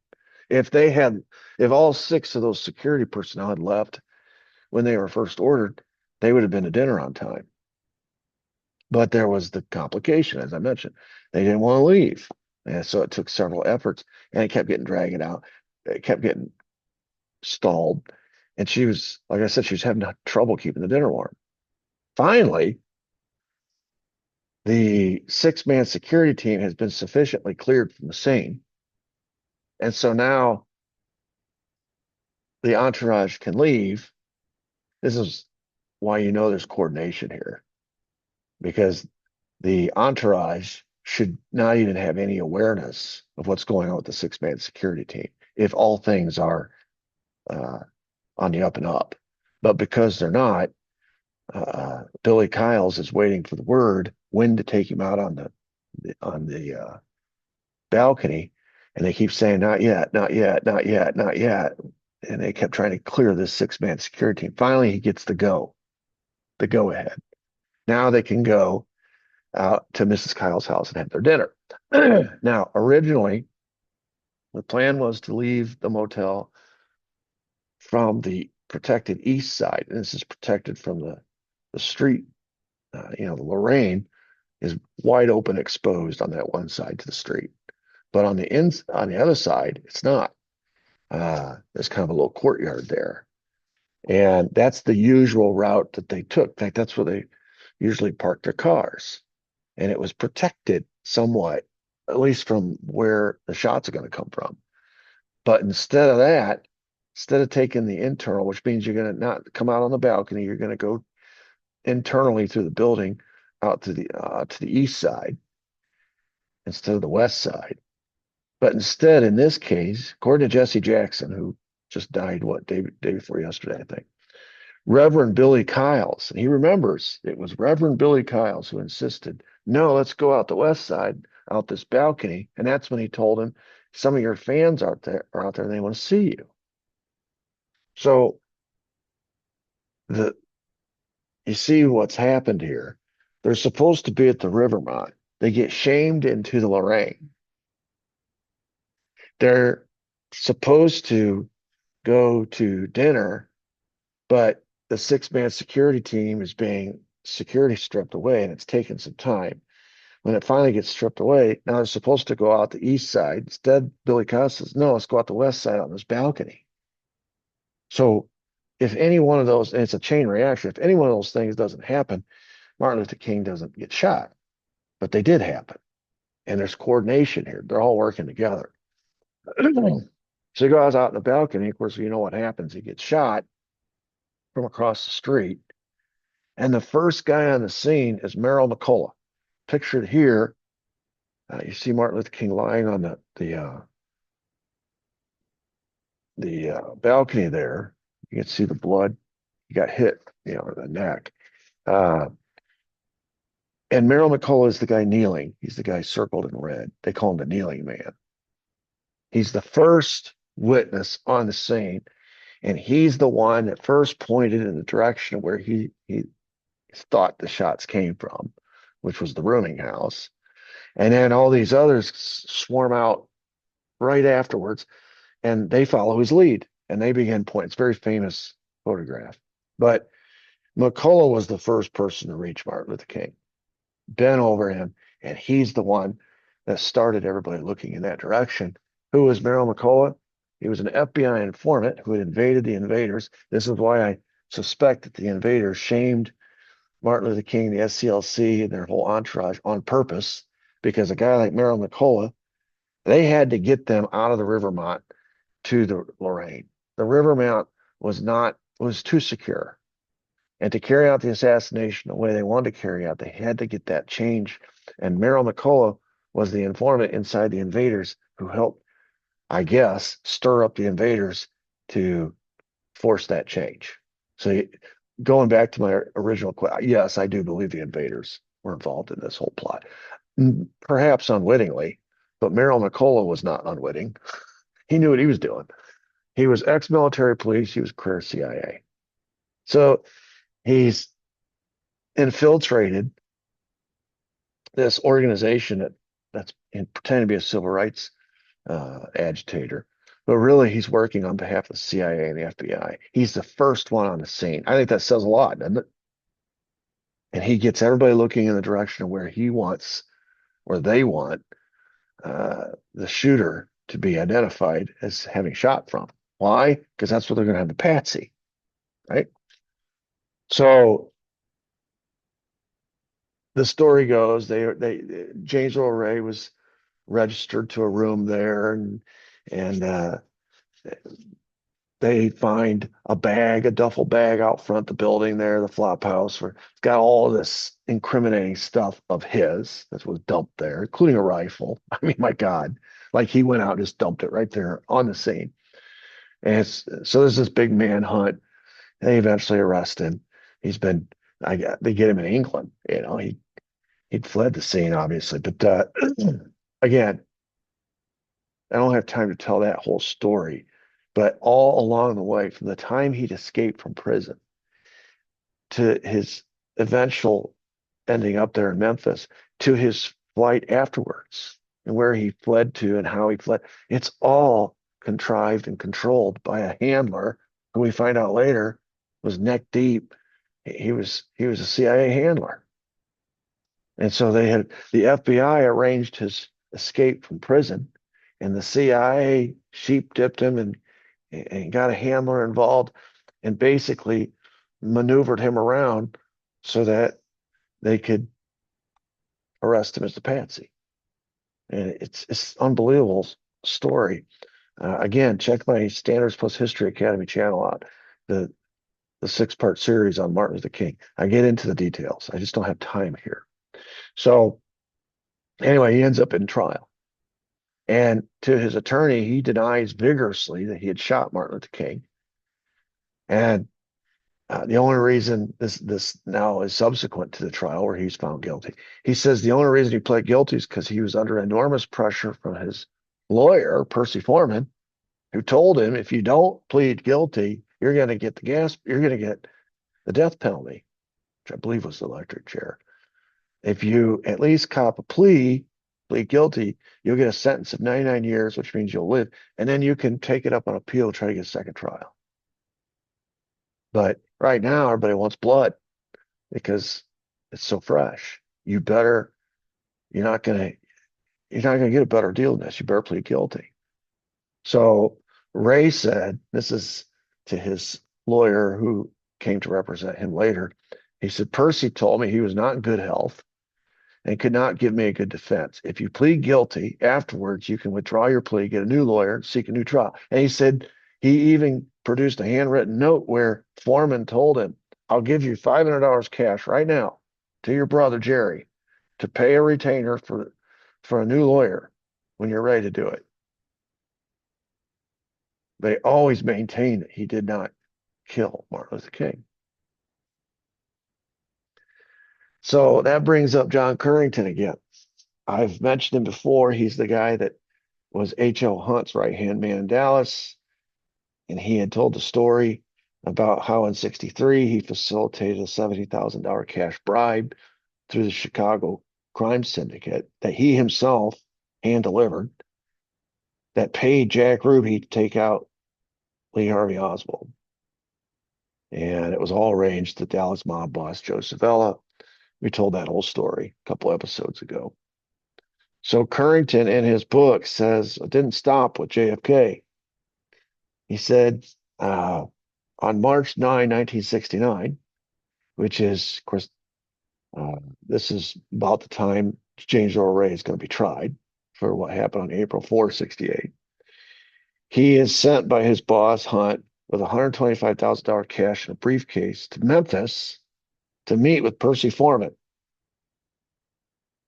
If all six of those security personnel had left when they were first ordered, they would have been to dinner on time. But there was the complication, as I mentioned. They didn't want to leave. And so it took several efforts and it kept getting dragged out. It kept getting stalled. And she was, like I said, she was having trouble keeping the dinner warm. Finally, the six-man security team has been sufficiently cleared from the scene. And so now the entourage can leave. This is why you know there's coordination here, because the entourage should not even have any awareness of what's going on with the six-man security team if all things are on the up and up. But because they're not, Billy Kyles is waiting for the word when to take him out on the balcony, and they keep saying, "Not yet, not yet, not yet, not yet," and they kept trying to clear this six-man security team. Finally, he gets the go ahead. Now they can go out to Mrs. Kyle's house and have their dinner. Now, originally, the plan was to leave the motel from the protected east side. And this is protected from the street. The Lorraine is wide open, exposed on that one side to the street. But on the other side, it's not. There's kind of a little courtyard there. And that's the usual route that they took. In fact, that's where they usually parked their cars. And it was protected somewhat, at least from where the shots are going to come from. But instead of that, instead of taking the internal, which means you're going to not come out on the balcony, you're going to go internally through the building out to the east side instead of the west side. But instead, in this case, according to Jesse Jackson, who just died, day before yesterday, I think, Reverend Billy Kyles, and he remembers it was Reverend Billy Kyles who insisted, no, let's go out the west side, out this balcony. And that's when he told him, some of your fans are out there and they want to see you. So the you see what's happened here. They're supposed to be at the Rivermont. They get shamed into the Lorraine. They're supposed to go to dinner, but the 6-man security team is being security stripped away, and it's taken some time. When it finally gets stripped away, now they're supposed to go out the east side. Instead, Billy Coss says, no, let's go out the west side on this balcony. So if any one of those, and it's a chain reaction, if any one of those things doesn't happen, Martin Luther King doesn't get shot. But they did happen. And there's coordination here. They're all working together. So he goes out in the balcony. Of course, you know what happens. He gets shot from across the street. And the first guy on the scene is Merrill McCullough. Pictured here, you see Martin Luther King lying on the balcony there. You can see the blood. He got hit, in the neck. And Merrill McCullough is the guy kneeling. He's the guy circled in red. They call him the kneeling man. He's the first witness on the scene, and he's the one that first pointed in the direction of where he thought the shots came from, which was the rooming house. And then all these others swarm out right afterwards, and they follow his lead, and they begin pointing. It's a very famous photograph. But McCullough was the first person to reach Martin Luther King, bent over him, and he's the one that started everybody looking in that direction. Who was Merrill McCullough? He was an FBI informant who had invaded the invaders. This is why I suspect that the invaders shamed Martin Luther King, the SCLC, and their whole entourage on purpose, because a guy like Merrill McCullough, they had to get them out of the Rivermont to the Lorraine. The Rivermont was too secure. And to carry out the assassination the way they wanted to carry out, they had to get that change. And Merrill McCullough was the informant inside the invaders who helped, I guess, stir up the invaders to force that change. So going back to my original question, yes, I do believe the invaders were involved in this whole plot. Perhaps unwittingly, but Merrill McCullough was not unwitting. He knew what he was doing. He was ex-military police. He was career CIA. So he's infiltrated this organization that's pretending to be a civil rights agitator, but really he's working on behalf of the CIA and the FBI. He's the first one on the scene. I think that says a lot, doesn't it? And he gets everybody looking in the direction of where he wants, or they want, the shooter to be identified as having shot from. Why? Because that's where they're going to have the patsy, right? So the story goes, James Earl Ray was registered to a room there, and they find a duffel bag out front the building there, the flop house, where it's got all this incriminating stuff of his that was dumped there, including a rifle. I mean, my God, like he went out and just dumped it right there on the scene. And so there's this big manhunt. They eventually arrest him. They get him in England. He'd fled the scene, obviously, but again, I don't have time to tell that whole story. But all along the way, from the time he'd escaped from prison to his eventual ending up there in Memphis, to his flight afterwards, and where he fled to and how he fled, it's all contrived and controlled by a handler who we find out later was neck deep. He was a CIA handler. And so the FBI arranged his escape from prison and the CIA sheep dipped him and got a handler involved and basically maneuvered him around so that they could arrest him as the patsy. And it's unbelievable story. Again, check my Standards Plus History Academy channel out. The the 6-part series on Martin Luther King. I get into the details. I just don't have time here. So anyway, he ends up in trial. And to his attorney, he denies vigorously that he had shot Martin Luther King. And the only reason this now is subsequent to the trial where he's found guilty. He says the only reason he pled guilty is because he was under enormous pressure from his lawyer, Percy Foreman, who told him if you don't plead guilty, you're going to get you're going to get the death penalty, which I believe was the electric chair. If you at least cop a plead guilty, you'll get a sentence of 99 years, which means you'll live, and then you can take it up on appeal, try to get a second trial. But right now, everybody wants blood because it's so fresh. You're not gonna, you're not gonna get a better deal than this. You better plead guilty. So Ray said, this is to his lawyer who came to represent him later. He said, Percy told me he was not in good health and could not give me a good defense. If you plead guilty, afterwards you can withdraw your plea, get a new lawyer, and seek a new trial. And he said he even produced a handwritten note where Foreman told him, I'll give you $500 cash right now to your brother Jerry to pay a retainer for a new lawyer when you're ready to do it. They always maintain that he did not kill Martin Luther King. So that brings up John Currington again. I've mentioned him before. He's the guy that was H.L. Hunt's right-hand man in Dallas. And he had told the story about how in 63 he facilitated a $70,000 cash bribe through the Chicago crime syndicate that he himself hand delivered that paid Jack Ruby to take out Lee Harvey Oswald. And it was all arranged to Dallas mob boss Joe Savella. We told that whole story a couple episodes ago. So Currington in his book says it didn't stop with JFK. He said on March 9, 1969, which is, of course, this is about the time James Earl Ray is going to be tried for what happened on April 4, 68. He is sent by his boss, Hunt, with $125,000 cash in a briefcase to Memphis to meet with Percy Foreman.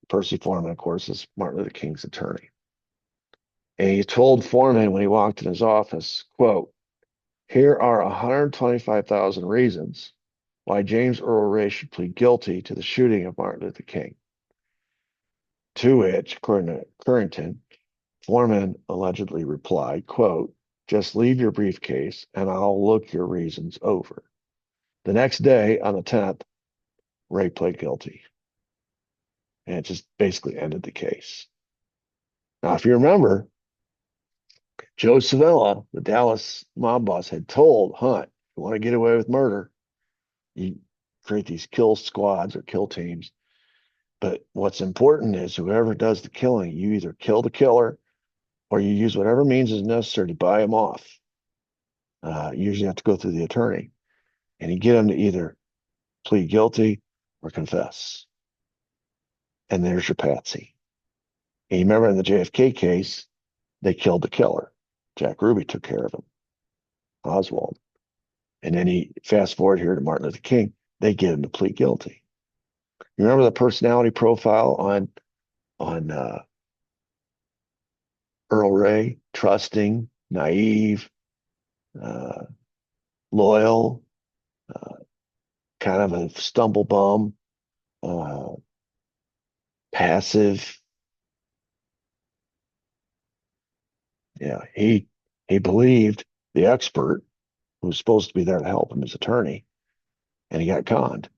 Percy Foreman, of course, is Martin Luther King's attorney. And he told Foreman when he walked in his office, quote, here are 125,000 reasons why James Earl Ray should plead guilty to the shooting of Martin Luther King. To which, according to Currington, Foreman allegedly replied, quote, just leave your briefcase and I'll look your reasons over. The next day, on the 10th, Ray pled guilty. And it just basically ended the case. Now, if you remember, Joe Savella, the Dallas mob boss, had told Hunt, you want to get away with murder, you create these kill squads or kill teams. But what's important is whoever does the killing, you either kill the killer or you use whatever means is necessary to buy him off. You usually have to go through the attorney. And you get him to either plead guilty or confess. And there's your patsy. And you remember in the JFK case, they killed the killer. Jack Ruby took care of him, Oswald. And then he fast forward here to Martin Luther King, they get him to plead guilty. You remember the personality profile on Earl Ray? Trusting, naive, loyal, kind of a stumble bum, passive. Yeah, he believed the expert who was supposed to be there to help him, his attorney, and he got conned,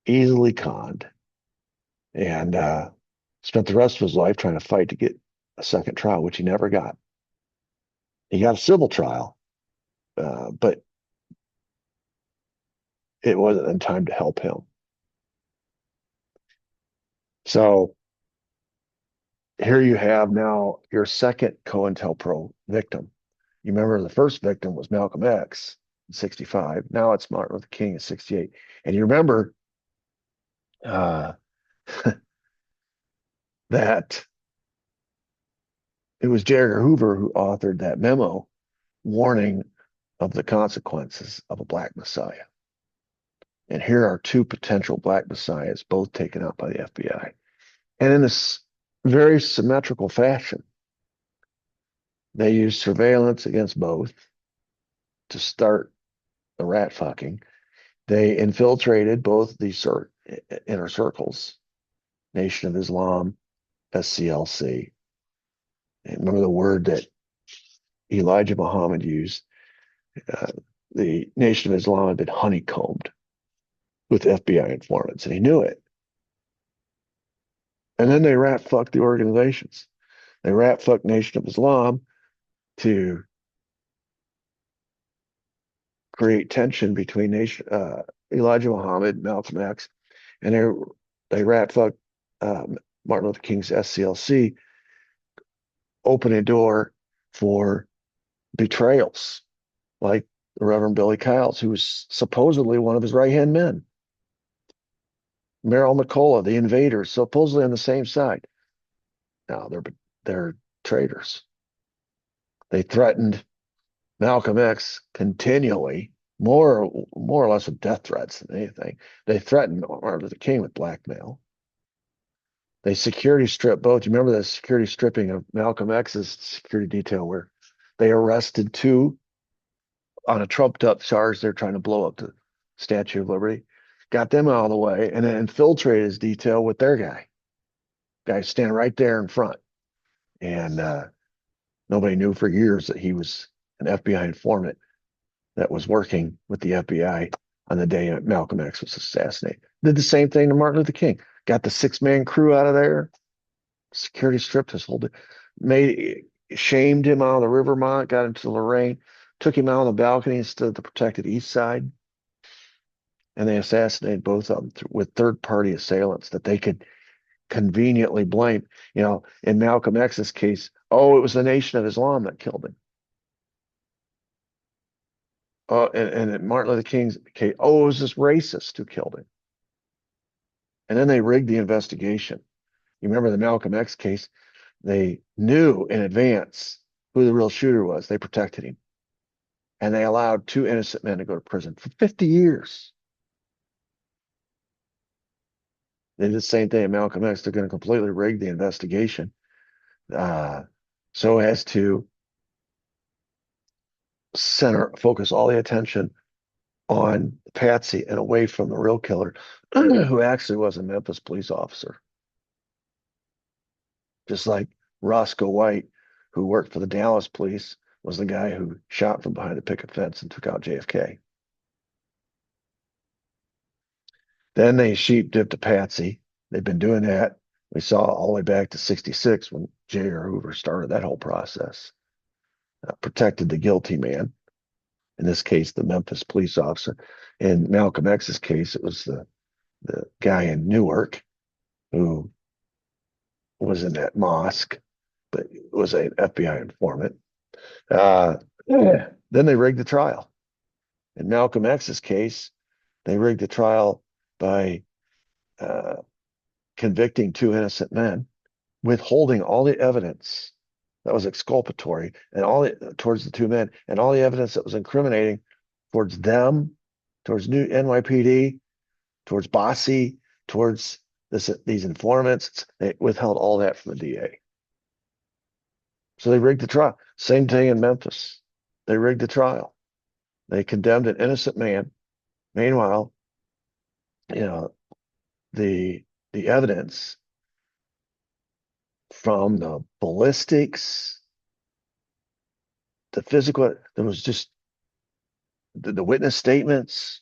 easily conned, and spent the rest of his life trying to fight to get a second trial, which he never got. He got a civil trial, but it wasn't in time to help him. So here you have now your second COINTELPRO victim. You remember the first victim was Malcolm X in 65. Now it's Martin Luther King in 68. And you remember uh, that it was J. Edgar Hoover who authored that memo warning of the consequences of a black messiah. And here are two potential black messiahs, both taken out by the FBI. And in this very symmetrical fashion, they used surveillance against both to start the rat fucking. They infiltrated both these inner circles, Nation of Islam, SCLC. And remember the word that Elijah Muhammad used. Uh, the Nation of Islam had been honeycombed with FBI informants, and he knew it. And then they rat fucked the organizations. They rat fucked Nation of Islam to create tension between Elijah Muhammad, Malcolm X, and they rat fucked Martin Luther King's SCLC, opening a door for betrayals, like the Reverend Billy Kyles, who was supposedly one of his right-hand men. Merrill McCullough, the invaders, supposedly on the same side. Now they're traitors. They threatened Malcolm X continually, more or less with death threats than anything. They threatened Martin Luther King with blackmail. They security stripped both. You remember the security stripping of Malcolm X's security detail where they arrested two on a trumped up charge. They're trying to blow up the Statue of Liberty. Got them out of the way and then infiltrated his detail with their guy standing right there in front. And nobody knew for years that he was an FBI informant that was working with the FBI on the day Malcolm X was assassinated. Did the same thing to Martin Luther King. Got the 6-man crew out of there. Security stripped his whole, shamed him out of the Rivermont, got into Lorraine, took him out on the balcony instead of the protected east side. And they assassinated both of them with third-party assailants that they could conveniently blame. You know, in Malcolm X's case, it was the Nation of Islam that killed him. And in Martin Luther King's case, it was this racist who killed him. And then they rigged the investigation. You remember the Malcolm X case? They knew in advance who the real shooter was. They protected him. And they allowed 2 innocent men to go to prison for 50 years. They did the same thing at Malcolm X. They're going to completely rig the investigation so as to focus all the attention on Patsy and away from the real killer, who actually was a Memphis police officer. Just like Roscoe White, who worked for the Dallas police, was the guy who shot from behind the picket fence and took out JFK. Then they sheep dipped to Patsy. They've been doing that. We saw all the way back to 66 when J. Edgar Hoover started that whole process. Protected the guilty man. In this case, the Memphis police officer. In Malcolm X's case, it was the guy in Newark who was in that mosque, but was an FBI informant. Then they rigged the trial. In Malcolm X's case, they rigged the trial by convicting 2 innocent men, withholding all the evidence that was exculpatory and towards the 2 men, and all the evidence that was incriminating towards them, towards new NYPD, towards Bossy, towards these informants. They withheld all that from the DA. So they rigged the trial. Same thing in Memphis. They rigged the trial. They condemned an innocent man. Meanwhile, the evidence from the ballistics, the physical, there was just the witness statements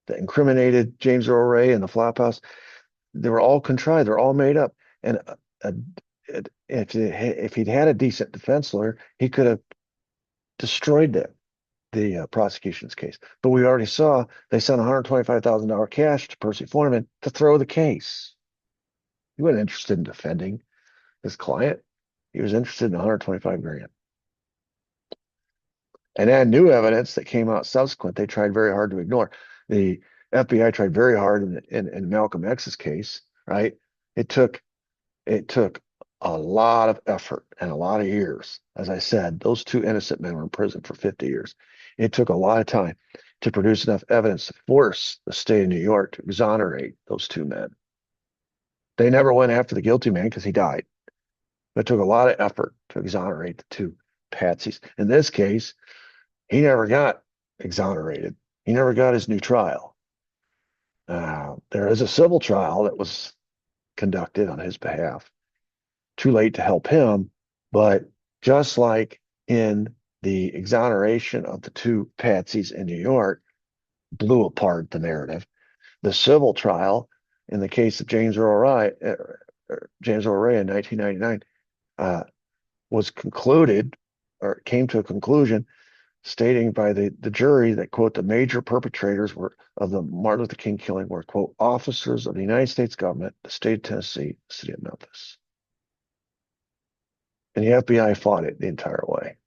that incriminated James Earl Ray and the flop house. They were all contrived. They're all made up. And if he'd had a decent defense lawyer, he could have destroyed the prosecution's case. But we already saw they sent $125,000 cash to Percy Foreman to throw the case. He wasn't interested in defending his client, he was interested in 125 grand. And then new evidence that came out subsequent, they tried very hard to ignore. The FBI tried very hard in Malcolm X's case, right? It took a lot of effort and a lot of years. As I said, those two innocent men were in prison for 50 years. It took a lot of time to produce enough evidence to force the state of New York to exonerate those two men. They never went after the guilty man because he died. But it took a lot of effort to exonerate the two patsies. In this case, he never got exonerated. He never got his new trial. There is a civil trial that was conducted on his behalf. Too late to help him, but just like in the exoneration of the two patsies in New York, blew apart the narrative. The civil trial in the case of James Earl Ray in 1999 was concluded or came to a conclusion stating by the jury that, quote, the major perpetrators of the Martin Luther King killing were, quote, officers of the United States government, the state of Tennessee, the city of Memphis. And the FBI fought it the entire way.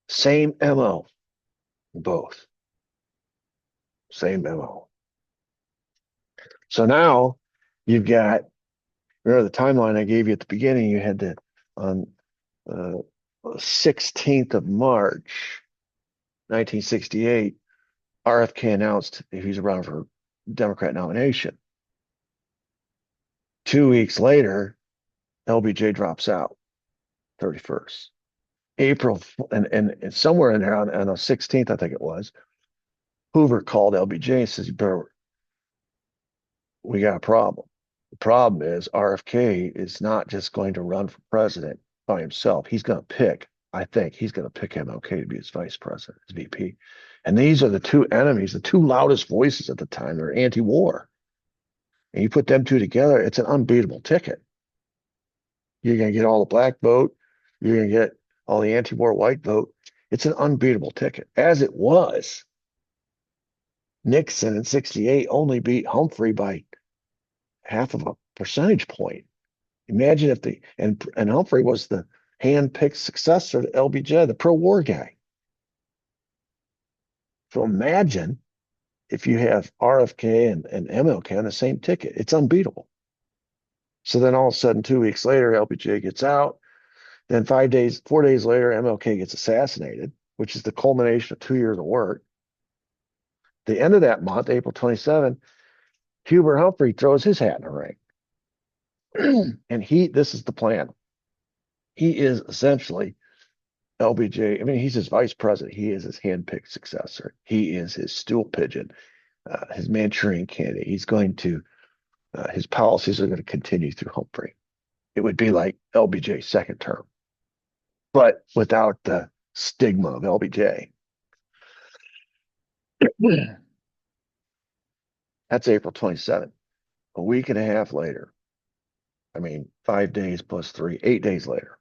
Same MO, both. Same MO. So now you've got, remember the timeline I gave you at the beginning, you had on 16th of March, 1968, RFK announced if he's around for Democrat nomination. 2 weeks later, LBJ drops out, 31st. April, and somewhere in there on the 16th, I think it was, Hoover called LBJ and says, we got a problem. The problem is RFK is not just going to run for president by himself. He's going to pick, I think, he's going to pick MLK to be his vice president, his VP. And these are the two enemies, the two loudest voices at the time. They're anti-war. And you put them two together, it's an unbeatable ticket. You're going to get all the black vote. You're going to get all the anti-war white vote. It's an unbeatable ticket. As it was, Nixon in 68 only beat Humphrey by half of a percentage point. Imagine if and Humphrey was the hand-picked successor to LBJ, the pro-war guy. So imagine if you have RFK and MLK on the same ticket. It's unbeatable. So then all of a sudden, 2 weeks later, LBJ gets out. Then 4 days later, MLK gets assassinated, which is the culmination of 2 years of work. The end of that month, April 27, Hubert Humphrey throws his hat in the ring. And this is the plan. He is essentially LBJ. I mean, he's his vice president. He is his handpicked successor. He is his stool pigeon, his Manchurian candidate. He's going to, his policies are going to continue through Humphrey. It would be like LBJ's second term, but without the stigma of LBJ. That's April 27th. A week and a half later, 5 days plus 3, 8 days later,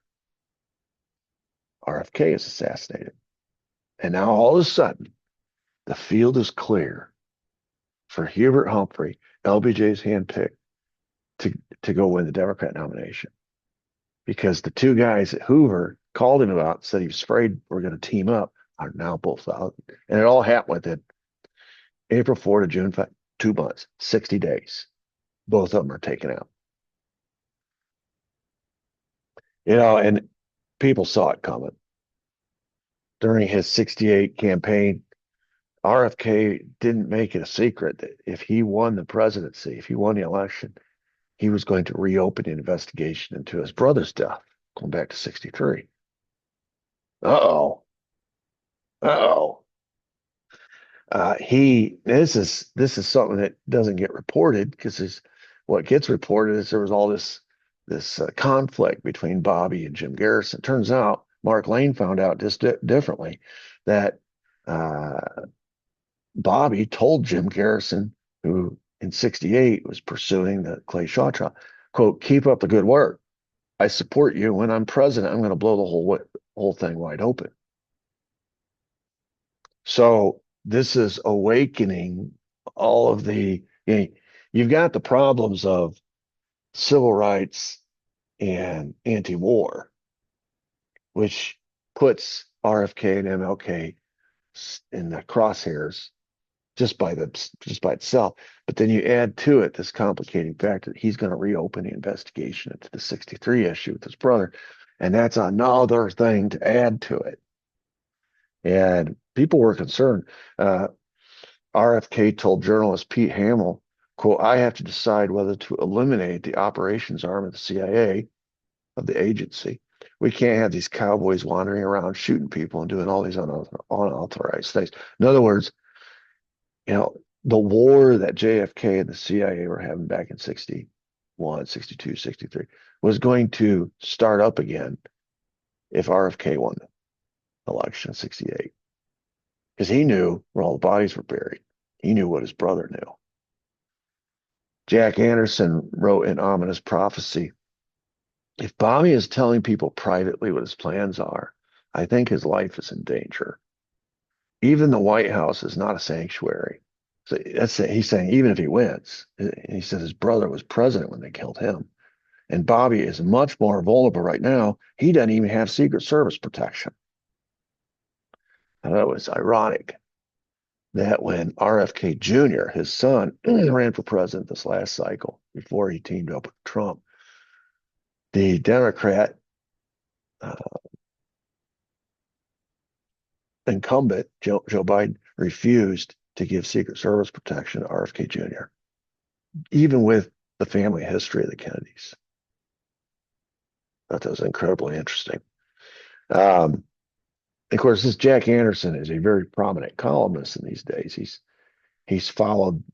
RFK is assassinated. And now all of a sudden, the field is clear for Hubert Humphrey, LBJ's handpicked, to go win the Democrat nomination. Because the two guys that Hoover called him about, said he was afraid we're going to team up, are now both out. And it all happened within April 4 to June 5, 2 months, 60 days. Both of them are taken out. And people saw it coming. During his 68 campaign, RFK didn't make it a secret that if he won the presidency, if he won the election, he was going to reopen an investigation into his brother's death, going back to 63. Uh-oh. This is something that doesn't get reported, because what gets reported is there was all this conflict between Bobby and Jim Garrison. Turns out Mark Lane found out just differently that Bobby told Jim Garrison, who in 68 was pursuing the Clay Shaw trial, quote, keep up the good work. I support you. When I'm president, I'm going to blow the whole thing wide open. So this is awakening all of you've got the problems of civil rights and anti-war, which puts RFK and MLK in the crosshairs just by itself. But then you add to it this complicating factor that he's going to reopen the investigation into the 63 issue with his brother. And that's another thing to add to it. And people were concerned. RFK told journalist Pete Hamill, quote, I have to decide whether to eliminate the operations arm of the CIA, of the agency. We can't have these cowboys wandering around shooting people and doing all these unauthorized things. In other words, the war that JFK and the CIA were having back in 61, 62, 63 was going to start up again if RFK won the election in 68. Because he knew where all the bodies were buried. He knew what his brother knew. Jack Anderson wrote an ominous prophecy. If Bobby is telling people privately what his plans are, I think his life is in danger. Even the White House is not a sanctuary. So he's saying even if he wins, he says his brother was president when they killed him. And Bobby is much more vulnerable right now. He doesn't even have Secret Service protection. And that was ironic that when RFK Jr., his son, ran for president this last cycle before he teamed up with Trump, the Democrat incumbent, Joe Biden, refused to give Secret Service protection to RFK Jr., even with the family history of the Kennedys. I thought that was incredibly interesting. Of course, this Jack Anderson is a very prominent columnist in these days. He's followed,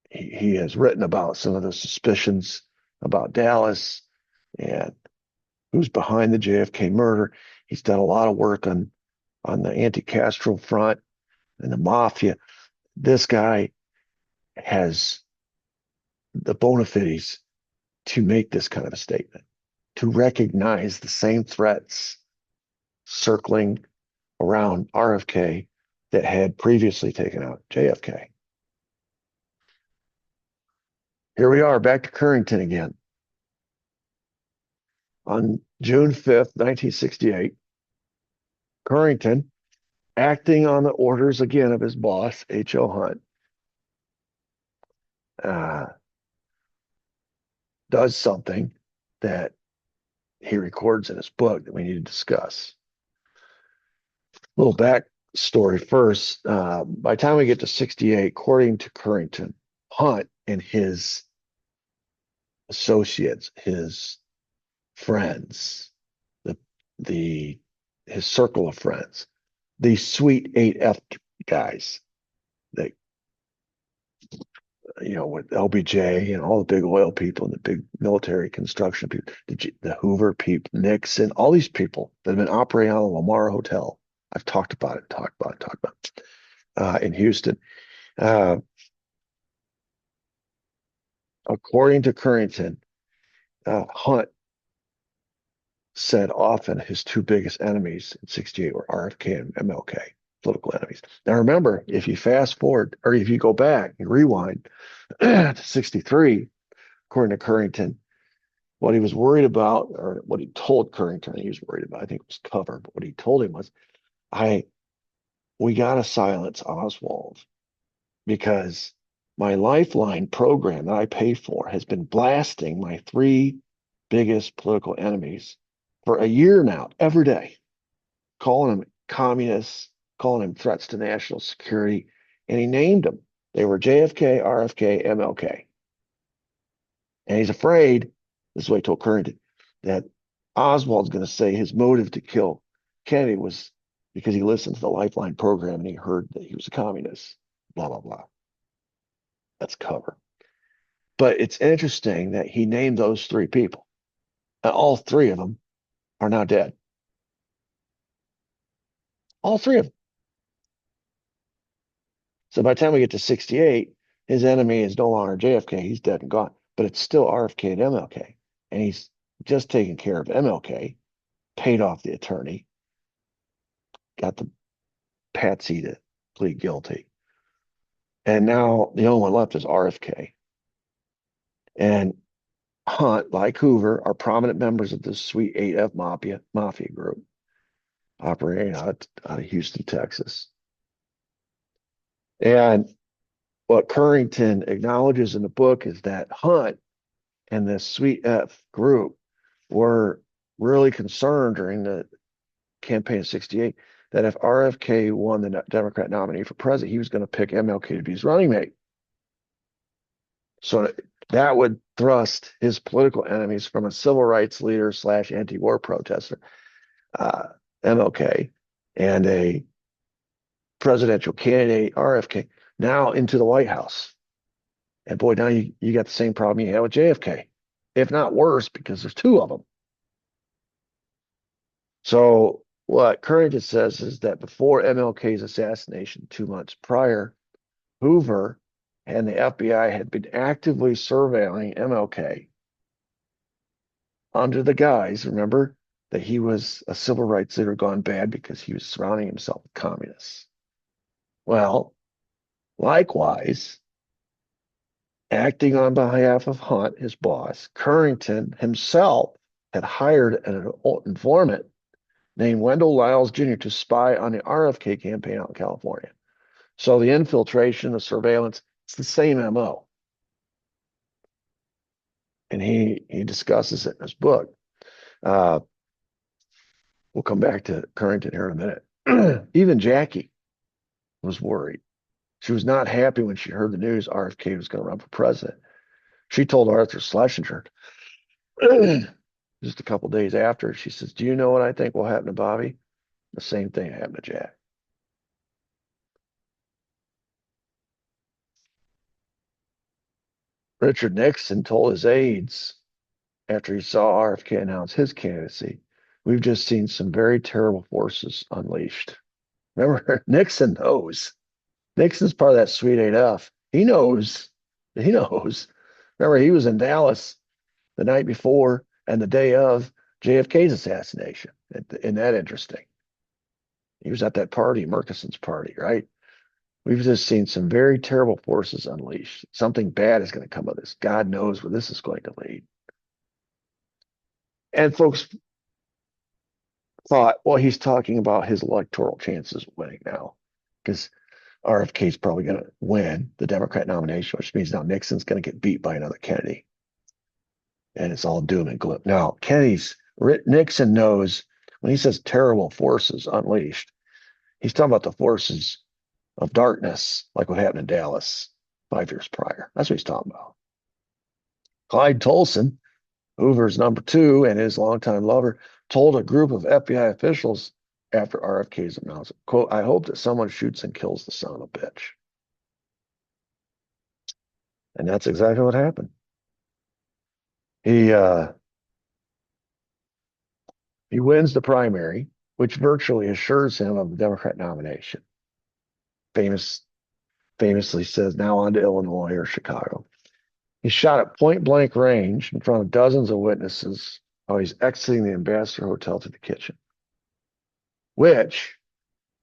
he has written about some of the suspicions about Dallas and who's behind the JFK murder. He's done a lot of work on the anti-Castro front and the mafia. This guy has the bona fides to make this kind of a statement, to recognize the same threats circling around RFK that had previously taken out JFK. Here we are back to Currington again. On June 5th, 1968, Currington, acting on the orders again of his boss, H.O. Hunt, does something that he records in his book that we need to discuss. A little backstory first. By the time we get to 68, according to Currington, Hunt and his associates, his friends, his circle of friends, the sweet 8F guys that, with LBJ and all the big oil people and the big military construction people, the Hoover people, Nixon, all these people that have been operating out of the Lamar Hotel. I've talked about it in Houston. According to Currington, Hunt said often his two biggest enemies in 68 were RFK and MLK, political enemies. Now remember, if you fast forward or if you go back and rewind to 63, according to Currington, what he was worried about, or what he told Currington he was worried about, I think it was cover, but what he told him was, we got to silence Oswald because my Lifeline program that I pay for has been blasting my three biggest political enemies for a year now, every day, calling them communists, calling them threats to national security, and he named them. They were JFK, RFK, MLK. And he's afraid, this is what he told Currington, that Oswald's going to say his motive to kill Kennedy was because he listened to the Lifeline program and he heard that he was a communist, blah, blah, blah. That's cover. But it's interesting that he named those three people. And all three of them are now dead. All three of them. So by the time we get to 68, his enemy is no longer JFK. He's dead and gone. But it's still RFK and MLK. And he's just taken care of MLK, paid off the attorney, got the patsy to plead guilty. And now the only one left is RFK. And Hunt, like Hoover, are prominent members of the Sweet 8F mafia group operating out of Houston, Texas. And what Currington acknowledges in the book is that Hunt and the Sweet F group were really concerned during the campaign of 68 that if RFK won the Democrat nominee for president, he was going to pick MLK to be his running mate. So that would thrust his political enemies from a civil rights leader / anti-war protester, MLK, and a presidential candidate, RFK, now into the White House. And boy, now you got the same problem you had with JFK, if not worse, because there's two of them. So what Currington says is that before MLK's assassination 2 months prior, Hoover and the FBI had been actively surveilling MLK under the guise, remember, that he was a civil rights leader gone bad because he was surrounding himself with communists. Well, likewise, acting on behalf of Hunt, his boss, Currington himself had hired an informant named Wendell Lyles Jr. to spy on the RFK campaign out in California. So the infiltration, the surveillance, it's the same MO. And he discusses it in his book. We'll come back to Currington here in a minute. Even Jackie was worried. She was not happy when she heard the news RFK was going to run for president. She told Arthur Schlesinger just a couple days after, she says, "Do you know what I think will happen to Bobby?" The same thing happened to Jack. Richard Nixon told his aides after he saw RFK announce his candidacy, "We've just seen some very terrible forces unleashed." Remember, Nixon knows. Nixon's part of that Sweet 8F. He knows. He knows. Remember, he was in Dallas the night before and the day of JFK's assassination. Isn't that interesting? He was at that party, Murchison's party, right? We've just seen some very terrible forces unleashed. Something bad is going to come of this. God knows where this is going to lead. And folks thought, well, he's talking about his electoral chances of winning now, because RFK is probably going to win the Democrat nomination, which means now Nixon's going to get beat by another Kennedy. And it's all doom and gloom. Now, Nixon knows when he says terrible forces unleashed, he's talking about the forces of darkness, like what happened in Dallas 5 years prior. That's what he's talking about. Clyde Tolson, Hoover's number two and his longtime lover, told a group of FBI officials after RFK's announcement, quote, "I hope that someone shoots and kills the son of a bitch." And that's exactly what happened. He wins the primary, which virtually assures him of the Democrat nomination. Famously says, "Now on to Illinois or Chicago." He's shot at point blank range in front of dozens of witnesses while he's exiting the Ambassador Hotel to the kitchen, which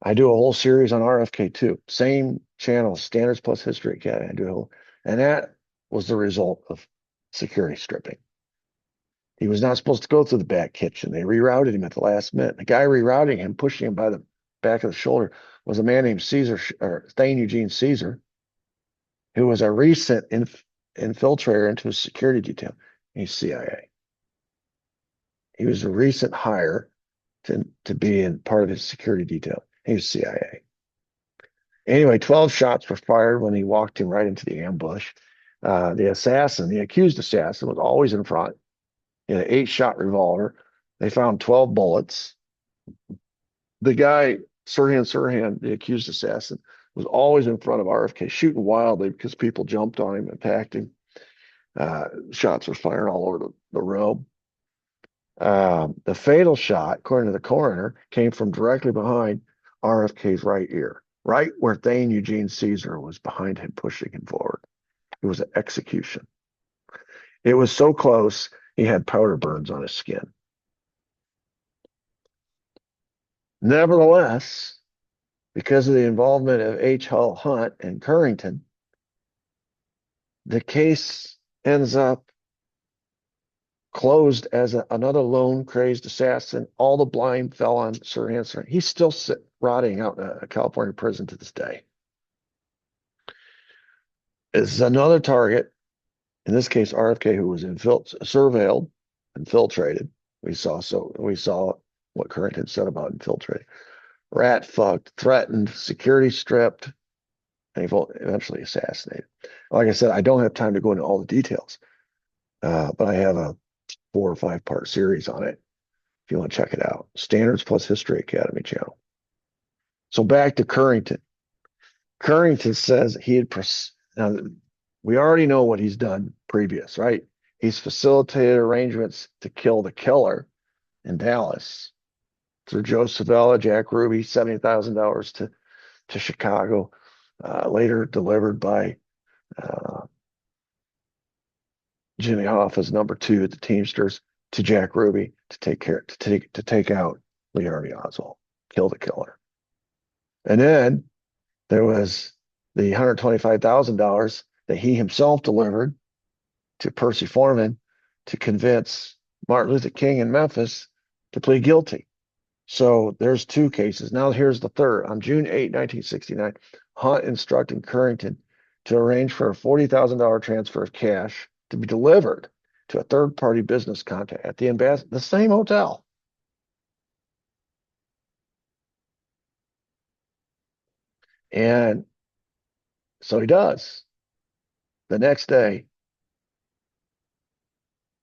I do a whole series on RFK too. Same channel, Standards Plus History Academy. And that was the result of security stripping. He was not supposed to go through the back kitchen. They rerouted him at the last minute. The guy rerouting him, pushing him by the back of the shoulder, was a man named Thane Eugene Caesar, who was a recent infiltrator into a security detail. He's CIA. He was a recent hire to be in part of his security detail. He was CIA. Anyway, 12 shots were fired when he walked him right into the ambush. The accused assassin, was always in front. He had an 8-shot revolver. They found 12 bullets. The guy, Sirhan, the accused assassin, was always in front of RFK, shooting wildly because people jumped on him and attacked him. Shots were fired all over the room. The fatal shot, according to the coroner, came from directly behind RFK's right ear, right where Thane Eugene Caesar was behind him, pushing him forward. It was an execution. It was so close, he had powder burns on his skin. Nevertheless, because of the involvement of H. Hull Hunt and Currington, the case ends up closed as another lone crazed assassin. All the blame fell on Sirhan Sirhan. He's still rotting out in a California prison to this day. This is another target, in this case, RFK, who was surveilled, infiltrated. We saw what Currington said about infiltrating. Rat fucked, threatened, security stripped, and eventually assassinated. Like I said, I don't have time to go into all the details, but I have a 4 or 5 part series on it if you want to check it out. Standards Plus History Academy channel. So back to Currington. Currington says he had, now we already know what he's done previous, right? He's facilitated arrangements to kill the killer in Dallas through Joe Savella, Jack Ruby, $70,000 to Chicago, later delivered by Jimmy Hoffa's number 2 at the Teamsters to Jack Ruby to take out Lee Harvey Oswald, kill the killer. And then there was the $125,000 that he himself delivered to Percy Foreman to convince Martin Luther King in Memphis to plead guilty. So there's 2 cases. Now here's the third. On June 8, 1969, Hunt instructed Currington to arrange for a $40,000 transfer of cash to be delivered to a third-party business contact at the same hotel. And so he does. The next day,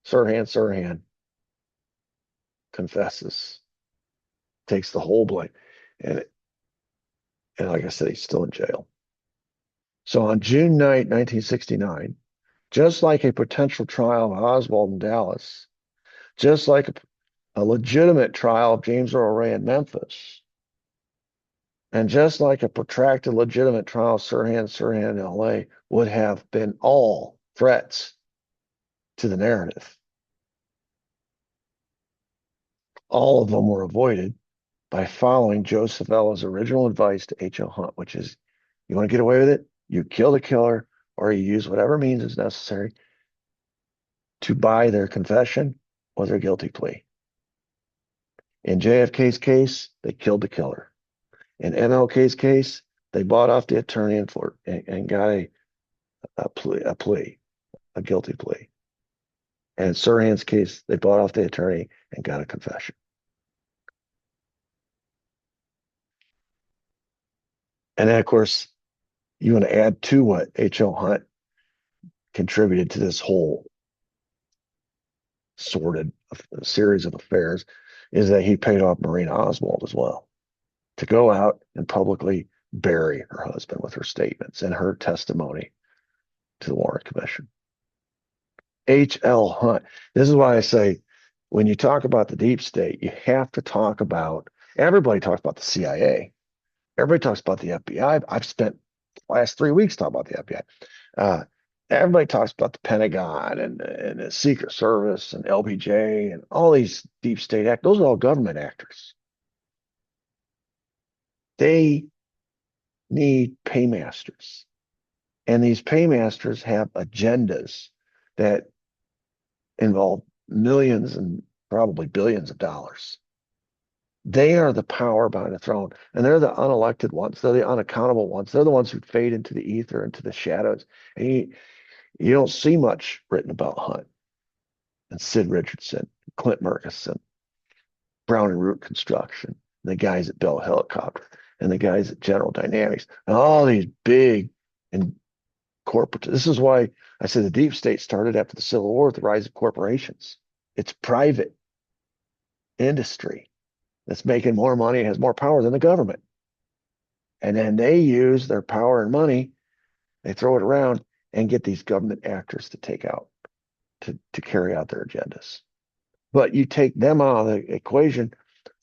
Sirhan confesses, takes the whole blame. And like I said, he's still in jail. So on June 9, 1969, just like a potential trial of Oswald in Dallas, just like a legitimate trial of James Earl Ray in Memphis, and just like a protracted legitimate trial of Sirhan in LA would have been all threats to the narrative, all of them were avoided by following Joe Savella's original advice to H.O. Hunt, which is, you want to get away with it? You kill the killer, or you use whatever means is necessary to buy their confession or their guilty plea. In JFK's case, they killed the killer. In MLK's case, they bought off the attorney and got a guilty plea. And in Sirhan's case, they bought off the attorney and got a confession. And then, of course, you want to add to what H.O. Hunt contributed to this whole sordid series of affairs is that he paid off Marina Oswald as well to go out and publicly bury her husband with her statements and her testimony to the Warren Commission. H.L. Hunt. This is why I say, when you talk about the deep state, you have to talk about, everybody talks about the CIA. Everybody talks about the FBI. I've spent the last 3 weeks talking about the FBI. Everybody talks about the Pentagon and the Secret Service and LBJ and all these deep state actors. Those are all government actors. They need paymasters. And these paymasters have agendas that involve millions and probably billions of dollars. They are the power behind the throne, and they're the unelected ones. They're the unaccountable ones. They're the ones who fade into the ether, into the shadows. And you don't see much written about Hunt and Sid Richardson, Clint Murchison, Brown and Root Construction, and the guys at Bell Helicopter, and the guys at General Dynamics, and all these big and corporate. This is why I said the deep state started after the Civil War with the rise of corporations. It's private industry that's making more money, has more power than the government. And then they use their power and money, they throw it around and get these government actors to carry out their agendas. But you take them out of the equation,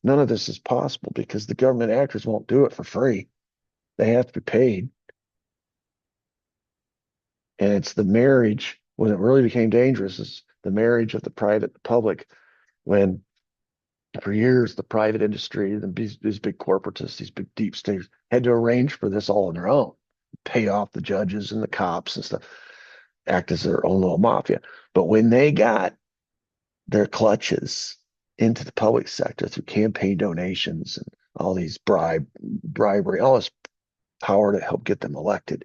none of this is possible because the government actors won't do it for free. They have to be paid. And it's the marriage, when it really became dangerous, is the marriage of the private and the public, when for years the private industry, these big corporatists, these big deep staters had to arrange for this all on their own, pay off the judges and the cops and stuff, act as their own little mafia. But when they got their clutches into the public sector through campaign donations and all these bribery, all this power to help get them elected.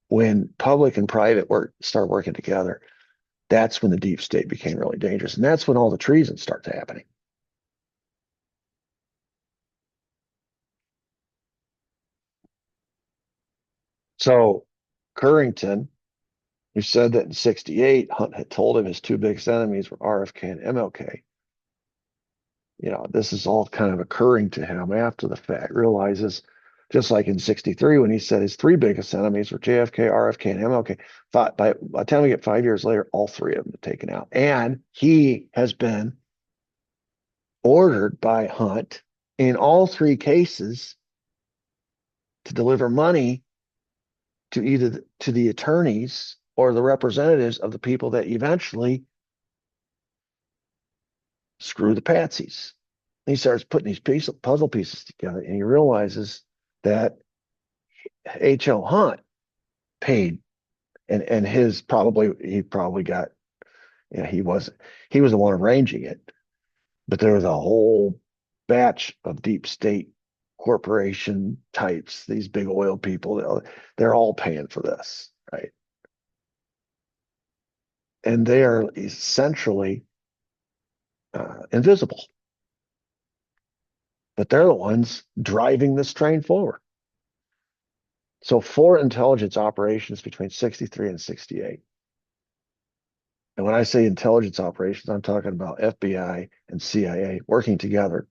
When public and private start working together, that's when the deep state became really dangerous. And that's when all the treason starts happening. So Currington, who said that in 68, Hunt had told him his two biggest enemies were RFK and MLK. This is all kind of occurring to him after the fact, realizes, just like in 63, when he said his three biggest enemies were JFK, RFK, and MLK. By the time we get 5 years later, all three of them are taken out. And he has been ordered by Hunt in all three cases to deliver money to either to the attorneys or the representatives of the people that eventually screw the patsies. And he starts putting these puzzle pieces together, and he realizes that H.L. Hunt paid, and he probably got, he was the one arranging it, but there was a whole batch of deep state corporation types, these big oil people, they're all paying for this, right? And they are essentially invisible, but they're the ones driving this train forward. So 4 intelligence operations between 63 and 68. And when I say intelligence operations, I'm talking about FBI and CIA working together.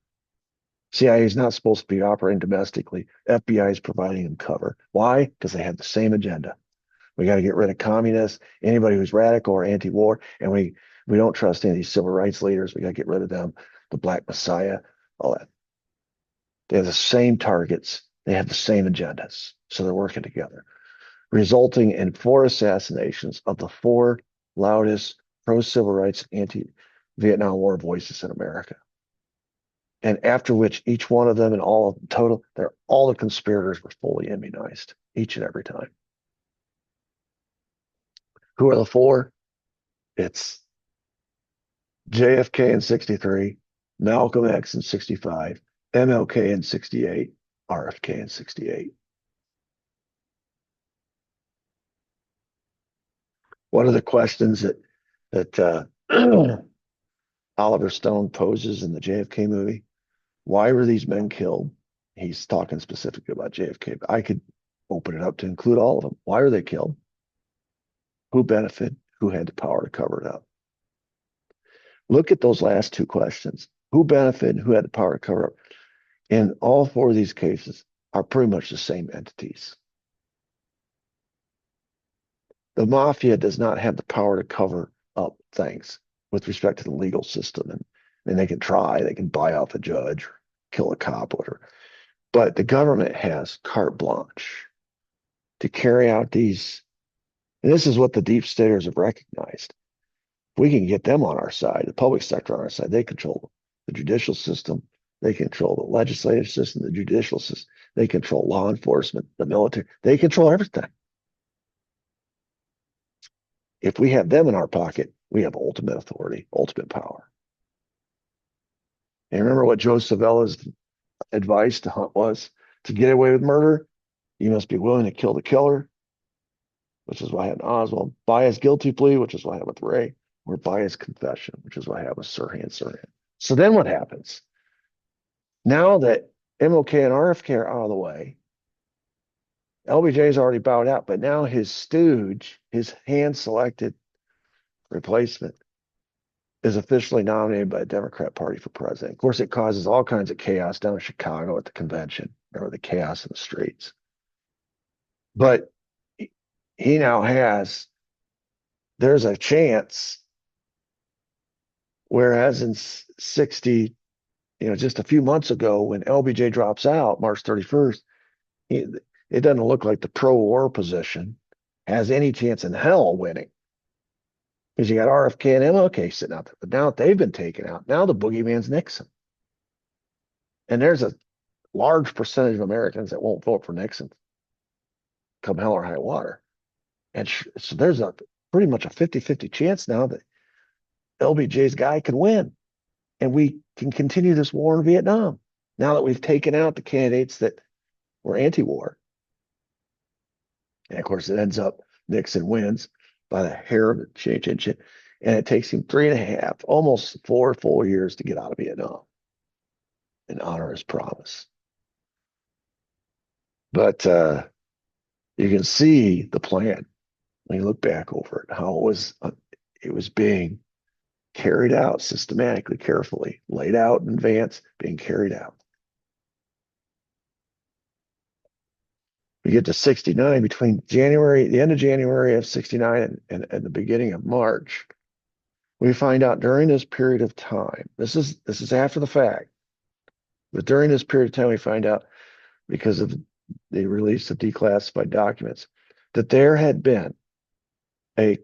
CIA is not supposed to be operating domestically. FBI is providing them cover. Why? Because they have the same agenda. We got to get rid of communists, anybody who's radical or anti-war, and we don't trust any of these civil rights leaders. We got to get rid of them, the Black Messiah, all that. They have the same targets. They have the same agendas. So they're working together, resulting in 4 assassinations of the 4 loudest pro-civil rights, anti-Vietnam War voices in America. And after which each one of them and all total, all the conspirators were fully immunized each and every time. Who are the 4? It's JFK in 63, Malcolm X in 65, MLK in 68, RFK in 68. One of the questions that Oliver Stone poses in the JFK movie: why were these men killed? He's talking specifically about JFK, but I could open it up to include all of them. Why were they killed? Who benefited? Who had the power to cover it up? Look at those last 2 questions. Who benefited? Who had the power to cover up? In all 4 of these cases are pretty much the same entities. The mafia does not have the power to cover up things with respect to the legal system. And they can try, they can buy off a judge, or kill a cop, whatever. But the government has carte blanche to carry out these. And this is what the deep staters have recognized. If we can get them on our side, the public sector on our side, they control the judicial system, they control the legislative system, the judicial system, they control law enforcement, the military, they control everything. If we have them in our pocket, we have ultimate authority, ultimate power. And remember what Joe Savella's advice to Hunt was: to get away with murder, you must be willing to kill the killer, which is what happened to Oswald, buy his guilty plea, which is what happened with Ray, or buy his confession, which is what happened with Sirhan. So then what happens? Now that MLK and RFK are out of the way, LBJ's already bowed out, but now his stooge, his hand-selected replacement, is officially nominated by the Democrat Party for president. Of course, it causes all kinds of chaos down in Chicago at the convention. Remember the chaos in the streets. But he now there's a chance, whereas in 60, just a few months ago when LBJ drops out, March 31st, it doesn't look like the pro-war position has any chance in hell winning. Because you got RFK and MLK sitting out there. But now that they've been taken out, now the boogeyman's Nixon. And there's a large percentage of Americans that won't vote for Nixon come hell or high water. And so there's pretty much a 50-50 chance now that LBJ's guy could win, and we can continue this war in Vietnam now that we've taken out the candidates that were anti-war. And of course, it ends up Nixon wins by the hair of the chin, and it takes him 3.5, almost 4 full years to get out of Vietnam and honor his promise. But you can see the plan when you look back over it, how it was being carried out systematically, carefully, laid out in advance, being carried out. We get to 69, between the end of January of 69 and the beginning of March. We find out during this period of time, this is after the fact, but during this period of time, we find out, because of the release of declassified documents, that there had been a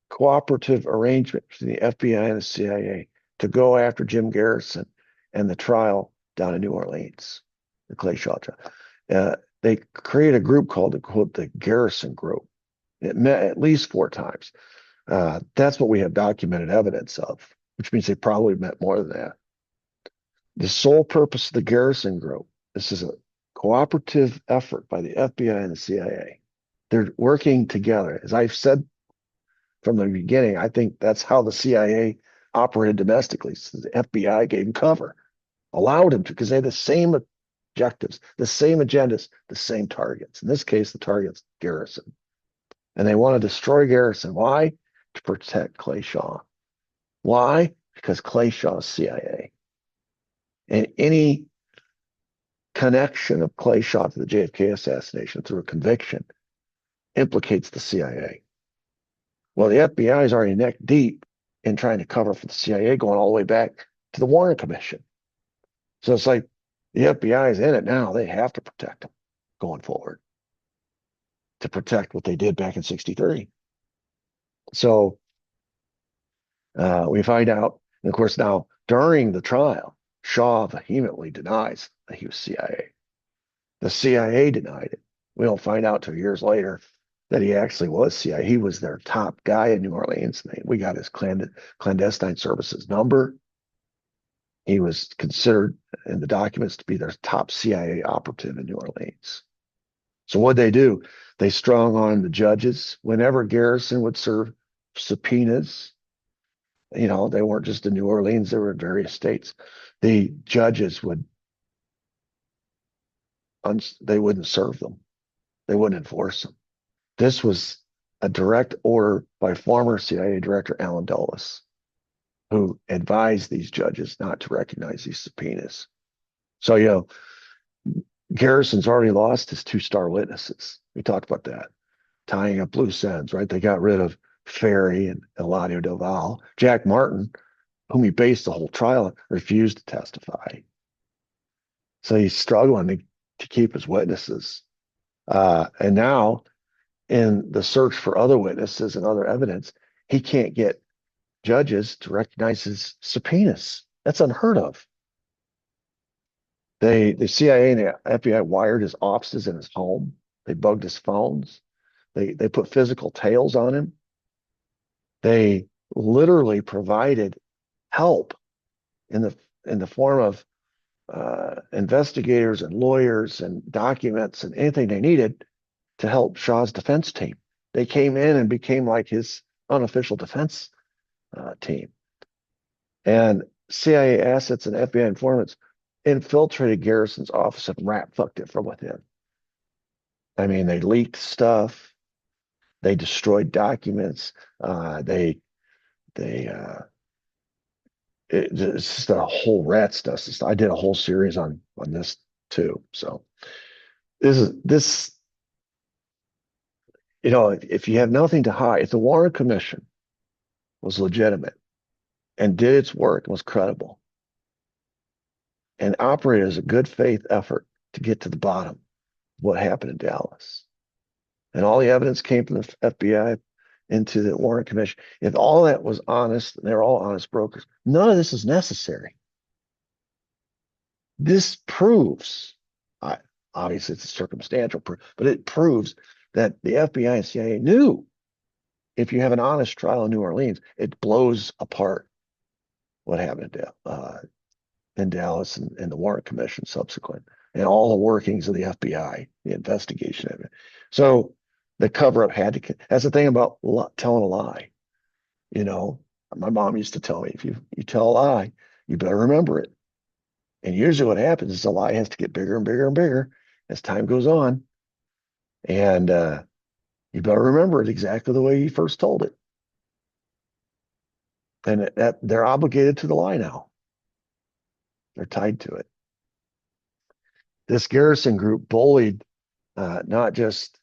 cooperative arrangement between the FBI and the CIA to go after Jim Garrison and the trial down in New Orleans, the Clay Shaw trial. They created a group called the Garrison Group. It met at least 4 times. That's what we have documented evidence of, which means they probably met more than that. The sole purpose of the Garrison Group, this is a cooperative effort by the FBI and the CIA. They're working together. As I've said from the beginning, I think that's how the CIA operated domestically. So the FBI gave them cover, allowed them to, because they had the same objectives, the same agendas, the same targets. In this case, the target's Garrison. And they want to destroy Garrison. Why? To protect Clay Shaw. Why? Because Clay Shaw is CIA. And any connection of Clay Shaw to the JFK assassination through a conviction implicates the CIA. Well, the FBI is already neck deep in trying to cover for the CIA, going all the way back to the Warren Commission. So it's like the FBI is in it now. They have to protect them going forward, to protect what they did back in 63. So we find out, and of course now during the trial, Shaw vehemently denies that he was CIA. The CIA denied it. We don't find out till years later that he actually was CIA. He was their top guy in New Orleans. We got his clandestine services number. He was considered in the documents to be their top CIA operative in New Orleans. So what they do? They strung on the judges. Whenever Garrison would serve subpoenas, they weren't just in New Orleans, they were in various states. The judges they wouldn't serve them. They wouldn't enforce them. This was a direct order by former CIA Director Allen Dulles, who advised these judges not to recognize these subpoenas. So, Garrison's already lost his 2-star witnesses. We talked about that. Tying up loose ends, right? They got rid of Ferry and Eladio Del Valle. Jack Martin, whom he based the whole trial on, refused to testify. So he's struggling to keep his witnesses. And now, in the search for other witnesses and other evidence, he can't get judges to recognize his subpoenas. That's unheard of. The CIA and the FBI wired his offices in his home. They bugged his phones. They put physical tails on him. They literally provided help in the form of investigators and lawyers and documents and anything they needed to help Shaw's defense team. They came in and became like his unofficial defense team. And CIA assets and FBI informants infiltrated Garrison's office and rat-fucked it from within. I mean, they leaked stuff. They destroyed documents. It's just a whole rat stuff. I did a whole series on this too. So this if you have nothing to hide, if the Warren Commission was legitimate and did its work and was credible and operated as a good faith effort to get to the bottom of what happened in Dallas, and all the evidence came from the FBI into the Warren Commission, if all that was honest, and they're all honest brokers, none of this is necessary. This proves, obviously it's a circumstantial proof, but it proves that the FBI and CIA knew if you have an honest trial in New Orleans, it blows apart what happened in Dallas and the Warren Commission subsequent, and all the workings of the FBI, the investigation of it. So the cover up had to. That's the thing about telling a lie. You know, my mom used to tell me, if you tell a lie, you better remember it. And usually what happens is the lie has to get bigger and bigger and bigger as time goes on. And you better remember it exactly the way you first told it. And they're obligated to the lie now. They're tied to it. This group bullied not just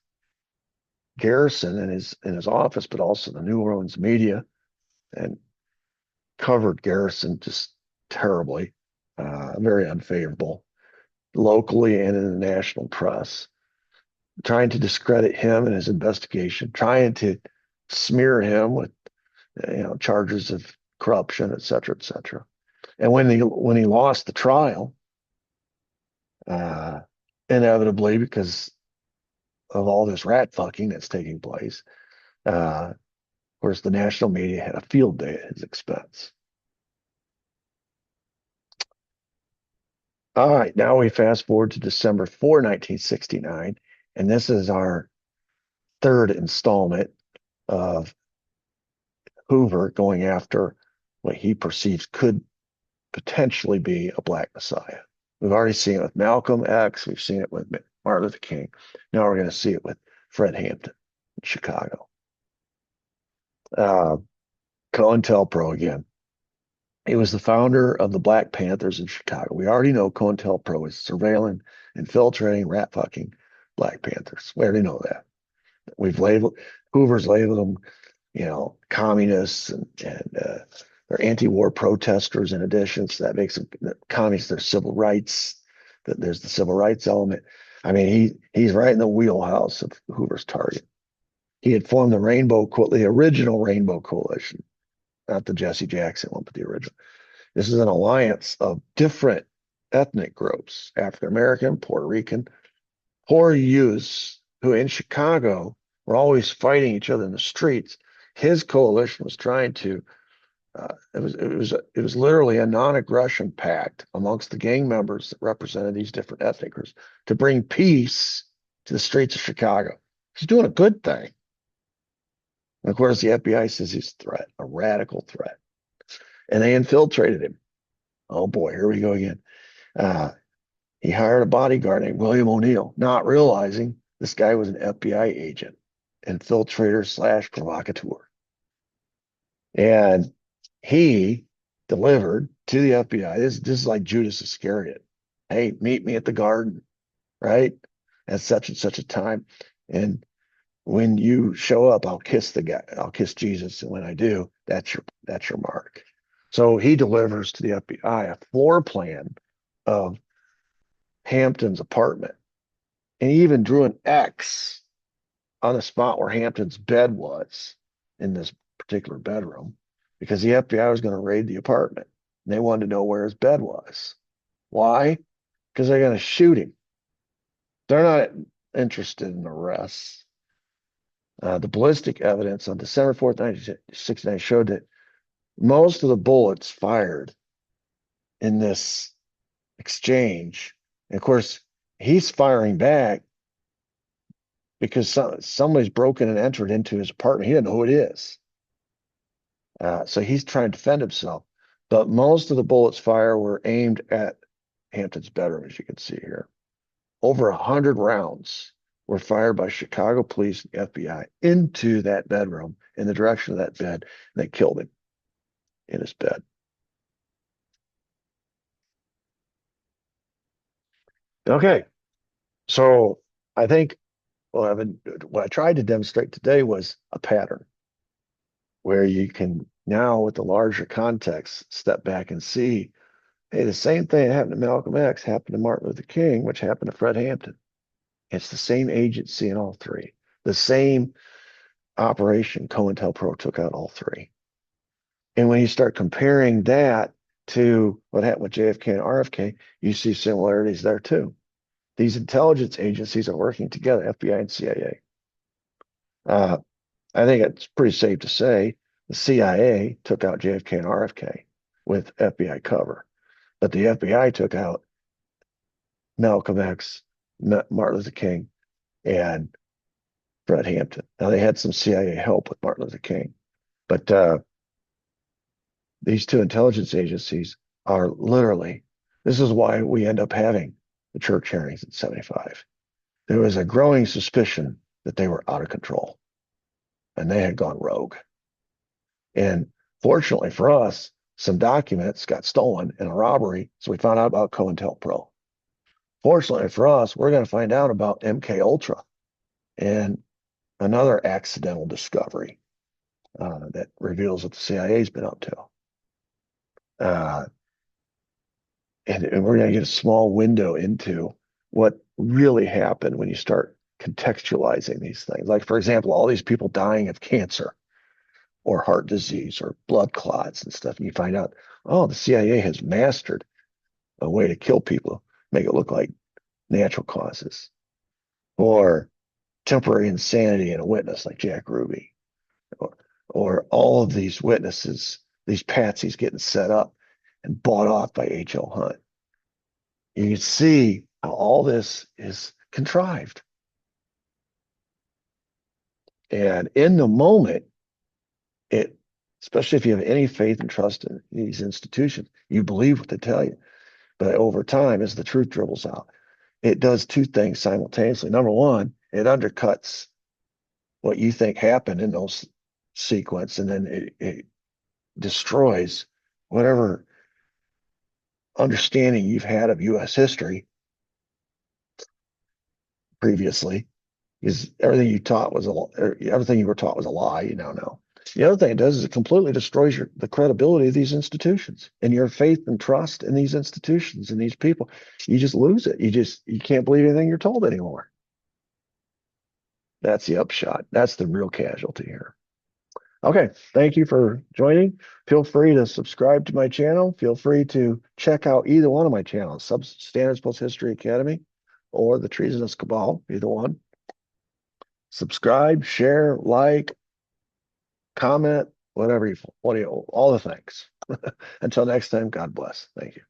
Garrison in his office, but also the New Orleans media, and covered Garrison just terribly, very unfavorable, locally and in the national press, trying to discredit him and his investigation, trying to smear him with charges of corruption, et cetera, et cetera. And when he lost the trial, inevitably because of all this rat fucking that's taking place, of course, the national media had a field day at his expense. All right, now we fast forward to December 4, 1969, and this is our third installment of Hoover going after what he perceives could potentially be a Black Messiah. We've already seen it with Malcolm X. We've seen it with Martin Luther King. Now we're going to see it with Fred Hampton in Chicago. COINTELPRO again. He was the founder of the Black Panthers in Chicago. We already know COINTELPRO is surveilling, infiltrating, rat fucking Black Panthers. We already know that. Hoover's labeled them, communists and they're anti-war protesters in addition. So that makes them communists. There's civil rights. There's the civil rights element. I mean, he's right in the wheelhouse of Hoover's target. He had formed the original Rainbow Coalition, not the Jesse Jackson one, but the original. This is an alliance of different ethnic groups: African American, Puerto Rican, poor youths who in Chicago were always fighting each other in the streets. His coalition was trying to. It was literally a non-aggression pact amongst the gang members that represented these different ethnic groups to bring peace to the streets of Chicago. He's doing a good thing. And of course, the FBI says he's a threat, a radical threat. And they infiltrated him. Oh boy, here we go again. He hired a bodyguard named William O'Neill, not realizing this guy was an FBI agent, infiltrator / provocateur. And he delivered to the FBI. This is like Judas Iscariot. Hey, meet me at the garden, right? At such and such a time. And when you show up, I'll kiss the guy. I'll kiss Jesus. And when I do, that's your mark. So he delivers to the FBI a floor plan of Hampton's apartment. And he even drew an X on the spot where Hampton's bed was in this particular bedroom, because the FBI was going to raid the apartment. And they wanted to know where his bed was. Why? Because they're going to shoot him. They're not interested in arrests. The ballistic evidence on December 4th, 1969 showed that most of the bullets fired in this exchange, and of course, he's firing back because somebody's broken and entered into his apartment. He doesn't know who it is. So he's trying to defend himself. But most of the bullets fired were aimed at Hampton's bedroom, as you can see here. Over 100 rounds were fired by Chicago police and FBI into that bedroom in the direction of that bed, and they killed him in his bed. Okay, so I think what I tried to demonstrate today was a pattern where you can now, with the larger context, step back and see, hey, the same thing that happened to Malcolm X happened to Martin Luther King, which happened to Fred Hampton. It's the same agency in all three. The same operation, COINTELPRO took out all three. And when you start comparing that to what happened with JFK and RFK, you see similarities there too. These intelligence agencies are working together, FBI and CIA. I think it's pretty safe to say the CIA took out JFK and RFK with FBI cover, but the FBI took out Malcolm X, Martin Luther King, and Fred Hampton. Now they had some CIA help with Martin Luther King, but these two intelligence agencies are literally, this is why we end up having the church hearings in 75. There was a growing suspicion that they were out of control and they had gone rogue. And fortunately for us, some documents got stolen in a robbery. So we found out about COINTELPRO. Fortunately for us, we're going to find out about MK Ultra and another accidental discovery that reveals what the CIA's been up to. And we're going to get a small window into what really happened when you start contextualizing these things. Like, for example, all these people dying of cancer or heart disease or blood clots and stuff. And you find out, oh, the CIA has mastered a way to kill people, make it look like natural causes, or temporary insanity in a witness like Jack Ruby, or all of these witnesses, these patsies getting set up and bought off by H.L. Hunt. You can see how all this is contrived. And in the moment, it, especially if you have any faith and trust in these institutions, you believe what they tell you. But over time, as the truth dribbles out, it does two things simultaneously. Number one, it undercuts what you think happened in those sequence, and then it destroys whatever understanding you've had of U.S. history previously, because everything you taught was everything you were taught was a lie. You now know. The other thing it does is it completely destroys the credibility of these institutions and your faith and trust in these institutions and these people. You just lose it. You can't believe anything you're told anymore. That's the upshot. That's the real casualty here. Okay, thank you for joining. Feel free to subscribe to my channel. Feel free to check out either one of my channels, Standards Plus History Academy or the Treasonous Cabal, either one. Subscribe, share, like, comment, whatever all the things. Until next time, God bless. Thank you.